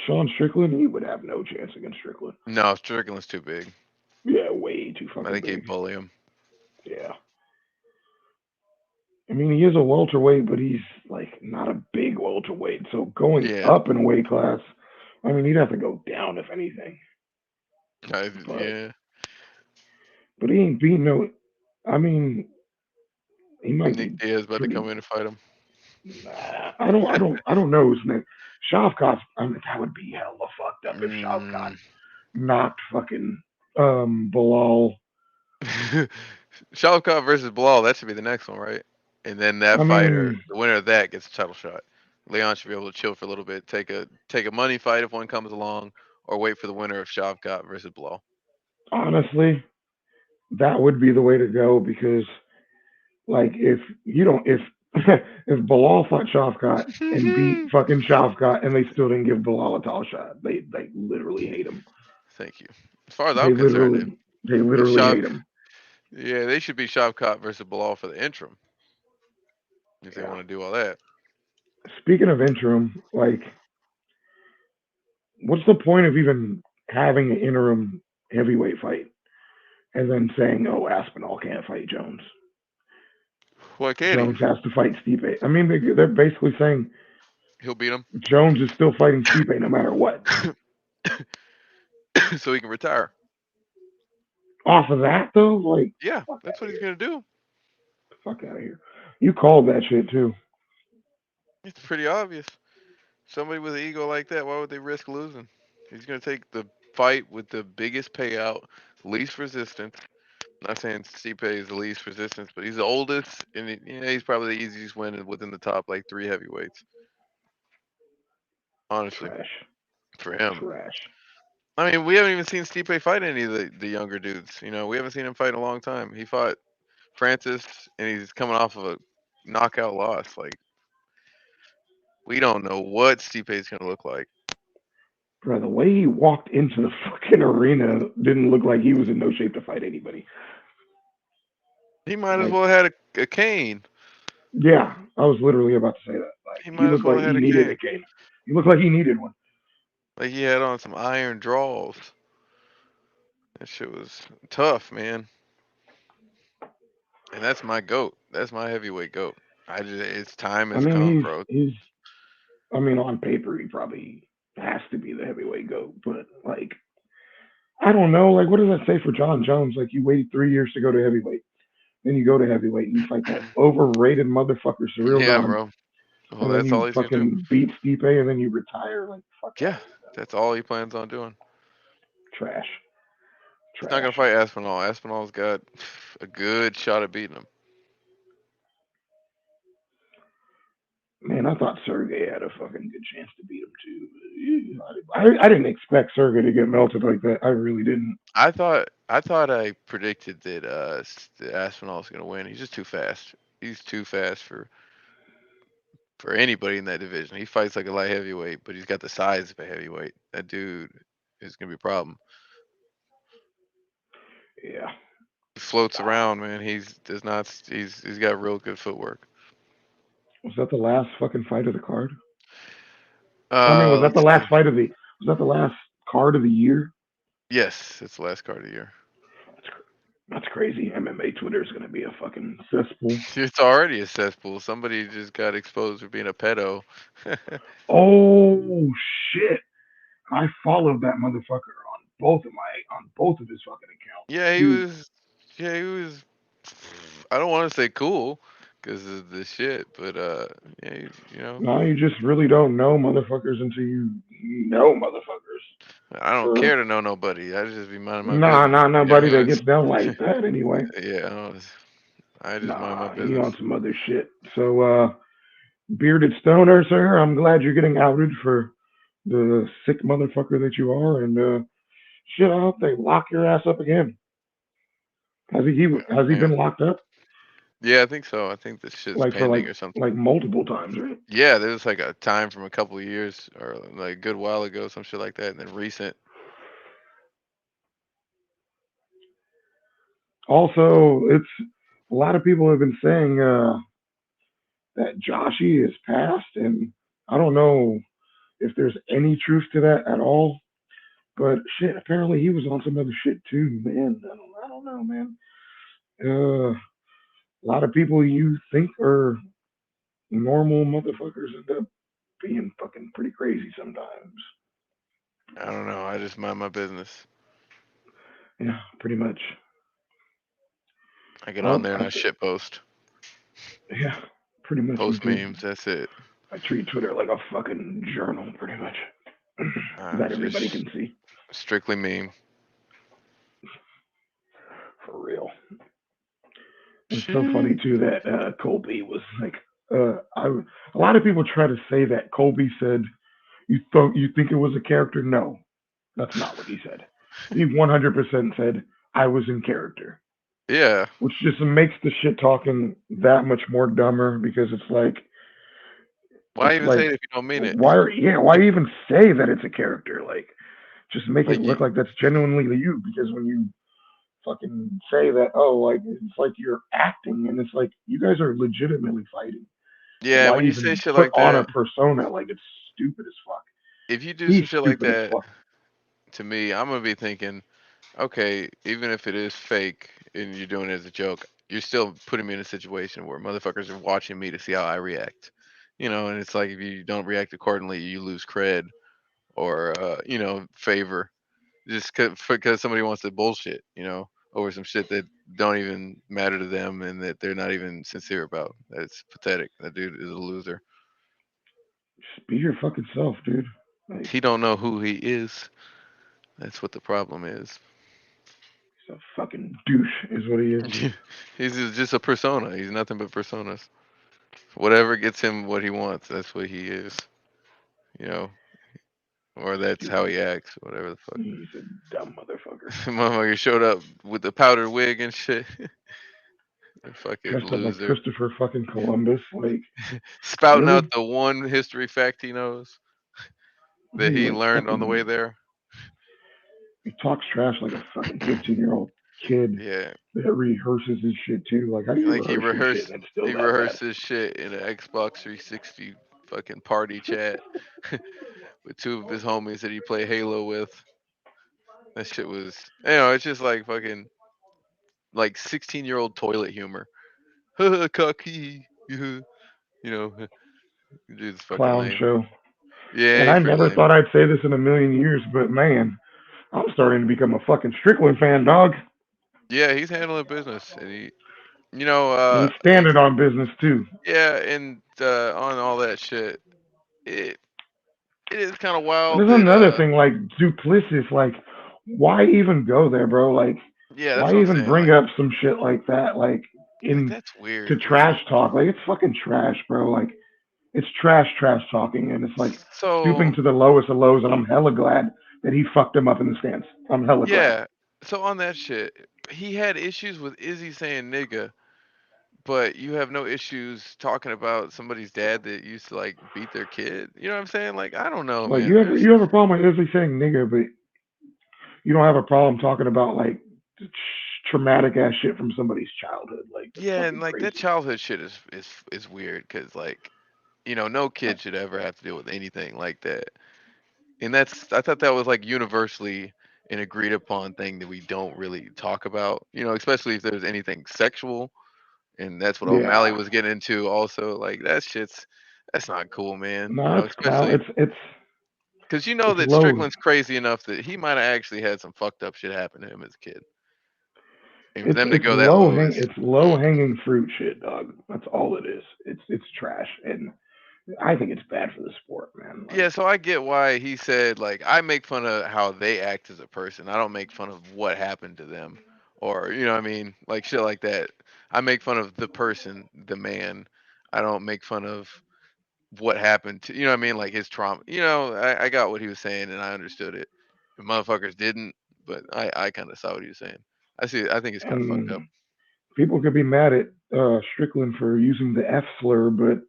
Sean Strickland. He would have no chance against Strickland. No, Strickland's too big. Yeah, way too I fucking think he'd big. bully him. Yeah. I mean, he is a welterweight, but he's like not a big welterweight. So going Yeah, up in weight class, I mean, he'd have to go down if anything. But yeah. he ain't beating no. I mean, he might Nick be Diaz about to pretty. come in and fight him. Nah, I don't know his name. Shavkat. I mean, that would be hella fucked up if Shavkat Mm. knocked fucking Bilal. Shavkat versus Bilal. That should be the next one, right? And then that I fighter, mean, the winner of that, gets a title shot. Leon should be able to chill for a little bit, take a money fight if one comes along, or wait for the winner of Shavkat versus Bilal. honestly, that would be the way to go because, like, if you don't, if if Bilal fought Shavkat and beat fucking Shavkat and they still didn't give Bilal a title shot, they literally hate him. Thank you. As far as I'm concerned, They if literally Shav, hate him. yeah, they should be Shavkat versus Bilal for the interim if they Yeah. want to do all that. Speaking of interim, like, what's the point of even having an interim heavyweight fight and then saying, "Oh, Aspinall can't fight Jones"? Why can't he? Jones has to fight Stipe. I mean, they're basically saying He'll beat him Jones is still fighting Stipe no matter what. so he can retire. Off of that though, like Yeah, fuck that's out of what he's here, gonna do. fuck out of here. You called that shit too. It's pretty obvious. Somebody with an ego like that, why would they risk losing? He's gonna take the fight with the biggest payout, least resistance. Not saying Stipe is the least resistance, but he's the oldest, and he's probably the easiest win within the top like three heavyweights. Honestly, Trash, for him. trash. I mean, we haven't even seen Stipe fight any of the younger dudes. We haven't seen him fight in a long time. He fought Francis, and he's coming off of a knockout loss. Like, we don't know what Stipe's gonna look like. Bro, the way he walked into the fucking arena didn't look like he was in no shape to fight anybody. He might as Like, well had a cane. yeah, I was literally about to say that. Like, He he might as looked well like have had he a needed a cane. cane. He looked like he needed one. Like he had on some iron draws. That shit was tough, man. And that's my goat. That's my heavyweight goat. Its time I has come, mean, bro. I mean, on paper, he probably has to be the heavyweight goat, but like, I don't know. Like, what does that say for John Jones? Like, you waited 3 years to go to heavyweight, then you go to heavyweight and you fight that overrated motherfucker, Surreal Yeah, Gone, bro. Well, and then that's you all he's gonna do. fucking beat Stipe, and then you retire. Like, fuck out Yeah, of here, that's all he plans on doing. trash, He's not gonna trash. fight Aspinall. Aspinall's got a good shot at beating him. Man, I thought Sergey had a fucking good chance to beat him too. I didn't expect Sergey to get melted like that. I really didn't. I predicted that that Aspinall's gonna win. He's just too fast. He's too fast for anybody in that division. He fights like a light heavyweight, but he's got the size of a heavyweight. That dude is gonna be a problem. Yeah. He floats Ah, around, man. He's does not. He's got real good footwork. was that the last fucking fight of the card? I mean, was that the Let's last see. fight of the? Was that the last card of the year? Yes, it's the last card of the year. That's that's crazy. MMA Twitter is gonna be a fucking cesspool. It's already a cesspool. Somebody just got exposed for being a pedo. Oh shit! I followed that motherfucker on both of his fucking accounts, yeah, he dude. was. Yeah, he was. I don't want to say cool because of the shit, but yeah, No, you just really don't know motherfuckers until you know motherfuckers. I don't For care to know nobody. I just be minding my nah, business. not nobody that gets down like that anyway. Yeah, I just mind my Nah, he on business. some other shit. So, bearded stoner, sir, I'm glad you're getting outed for the sick motherfucker that you are, and shit, I hope they lock your ass up again. Has he Yeah, been locked up yeah, I think so. I think this shit's like for pending or something. like multiple times, right? Yeah, there was like a time from a couple of years or like a good while ago, some shit like that, and then recent. Also, it's a lot of people have been saying that Joshi is passed, and I don't know if there's any truth to that at all. But shit, apparently he was on some other shit too, man. I don't know, man. A lot of people you think are normal motherfuckers end up being fucking pretty crazy sometimes. I don't know. I just mind my business. Yeah, pretty much. I get on Well, there and I shit post, yeah, pretty much you post do. memes. That's it. I treat Twitter like a fucking journal, pretty much, that It's everybody just can see strictly meme. for real. It's so funny Shit. too that Colby was like, a lot of people try to say that Colby said, you think it was a character? No, that's not what he said. He 100% said I was in character, Yeah. which just makes the shit talking that much more dumber because Why it's even say like it if you don't mean it? why even say that it's a character? Like, just make it Like look like that's genuinely you, because when you fucking say that, oh, like it's like you're acting, and it's like you guys are legitimately fighting. So yeah, why when you say even shit put like on a that, persona? Like, it's stupid as fuck. if you do He's some shit like stupid as that fuck. to me, I'm gonna be thinking, okay, even if it is fake and you're doing it as a joke, you're still putting me in a situation where motherfuckers are watching me to see how I react. And it's like if you don't react accordingly, you lose cred or favor just because somebody wants to bullshit, over some shit that don't even matter to them and that they're not even sincere about. That's pathetic. That dude is a loser. Just be your fucking self, dude. Like, He don't know who he is. That's what the problem is. he's a fucking douche, is what he is. Just a persona. He's nothing but personas. Whatever gets him what he wants, that's what he is. You know, or that's how Stupid. he acts. Whatever the fuck. He's a dumb motherfucker. Motherfucker showed up with the powdered wig and shit. A fucking Dressed up like loser. Christopher fucking Columbus. Like, Spouting out really? the one history fact he knows that He he like learned on the way fucking there. he talks trash like a fucking 15-year-old kid Yeah, that rehearses his shit too. Like, how do you like he rehearse your shit rehearsed and it's still he that bad? rehearsed his shit in an Xbox 360 fucking party chat with two of his homies that he played Halo with. That shit was, it's just like fucking like 16-year-old toilet humor. Cocky, dude's fucking Clown lame. show. Yeah, And he's I pretty never lame. thought I'd say this in a million years, but man, I'm starting to become a fucking Strickland fan, dog. Yeah, he's handling business, and And he's standing on business too. yeah, and on all that shit, it it is kind of And wild there's that another thing, like Duplessis, like, why even go there, bro? Like, yeah, that's why what I'm even saying. bring up some shit like that, like, Like in that's to weird, dude. trash talk? Like, it's fucking trash, bro. Like, it's trash talking, and it's like stooping So to the lowest of lows. And I'm hella glad that he fucked him up in the stands. I'm hella glad. yeah, so on that shit, he had issues with Izzy saying nigga, but you have no issues talking about somebody's dad that used to like beat their kid. You know what I'm saying? Like I don't know, Like, man. There's you have a problem with Izzy saying nigga, but you don't have a problem talking about like traumatic ass shit from somebody's childhood. Like, that's yeah, and fucking like that crazy. childhood shit is weird because like no kid should ever have to deal with anything like that. And I thought that was like universally an agreed upon thing that we don't really talk about. Especially if there's anything sexual, and that's what O'Malley Yeah. was getting into. Also, like that's not cool, man. No, it's clown. Especially because you know It's that low. Strickland's crazy enough that he might have actually had some fucked up shit happen to him as a kid, and for them to go that low is. It's low Mm. hanging fruit shit, dog. That's all it is. It's trash, and I think it's bad for the sport, man. Yeah, Like, so I get why he said like I make fun of how they act as a person. I don't make fun of what happened to them or what I mean, like shit like that. I make fun of the person, the man. I don't make fun of what happened to what I mean, like his trauma. I got what he was saying and I understood it. The motherfuckers didn't, but I kind of saw what he was saying. I think it's kind of fucked and up. people could be mad at Strickland for using the F slur, but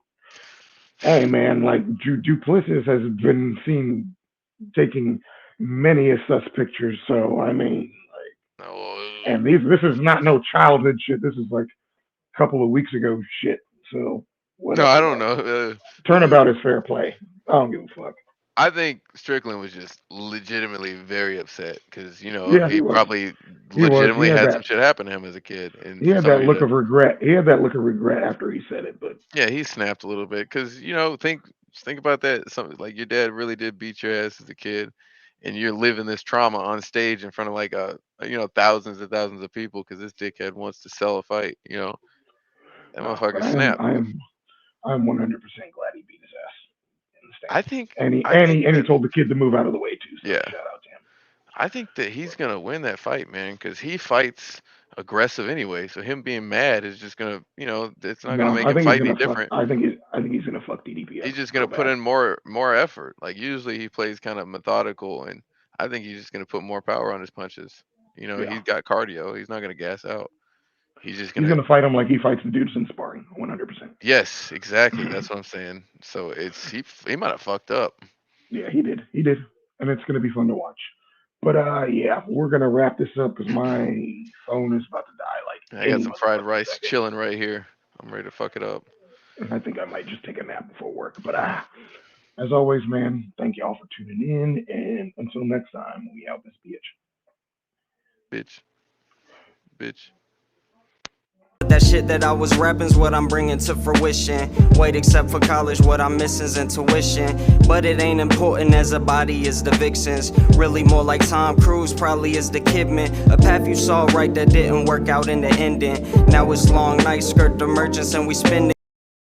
hey, man, like Duplessis has been seen taking many a sus pictures. So I mean, No, and this is not no childhood shit. This is like a couple of weeks ago shit. So no, I whatever, don't dog. know. Turnabout is fair play. I don't give a fuck. I think Strickland was just legitimately very upset because Yeah, he he was. probably He was. legitimately had some shit happen to him as a kid, and He for had that somebody look to of regret. He had that look of regret after he said it. But yeah, he snapped a little bit because think about that. Something like your dad really did beat your ass as a kid, and you're living this trauma on stage in front of like thousands and thousands of people because this dickhead wants to sell a fight. That no, but motherfucker snapped. I'm 100% glad he beat his ass in the I stands. think And I think he that told the kid to move out of the way too. So yeah. shout out to him. I think that he's gonna win that fight, man, because he fights aggressive anyway. So him being mad is just gonna, it's not gonna No, make I him think he's fight any gonna fuck. different. I think he's gonna fuck DDP up He's just gonna real put bad. in more effort. Like usually he plays kind of methodical, and I think he's just gonna put more power on his punches. Yeah, He's got cardio. He's not gonna gas out. He's just he's gonna. gonna fight him like he fights the dudes in sparring. 100%. Yes, exactly. That's what I'm saying. So it's he might have fucked up. Yeah, he did. He did, and it's gonna be fun to watch. But yeah, we're gonna wrap this up because my phone is about to die like I got any some fried motherfucking rice second, chilling right here. I'm ready to fuck it up, and I think I might just take a nap before work. But as always, man, thank y'all for tuning in, and until next time, we out this bitch. bitch, bitch. That shit that I was rapping's what I'm bringing to fruition. Wait, except for college, what I'm missing's intuition. But it ain't important as a body is the vixens. Really more like Tom Cruise, probably is the Kidman. A path you saw right that didn't work out in the ending. Now it's long nights, skirt the merchants, and we spend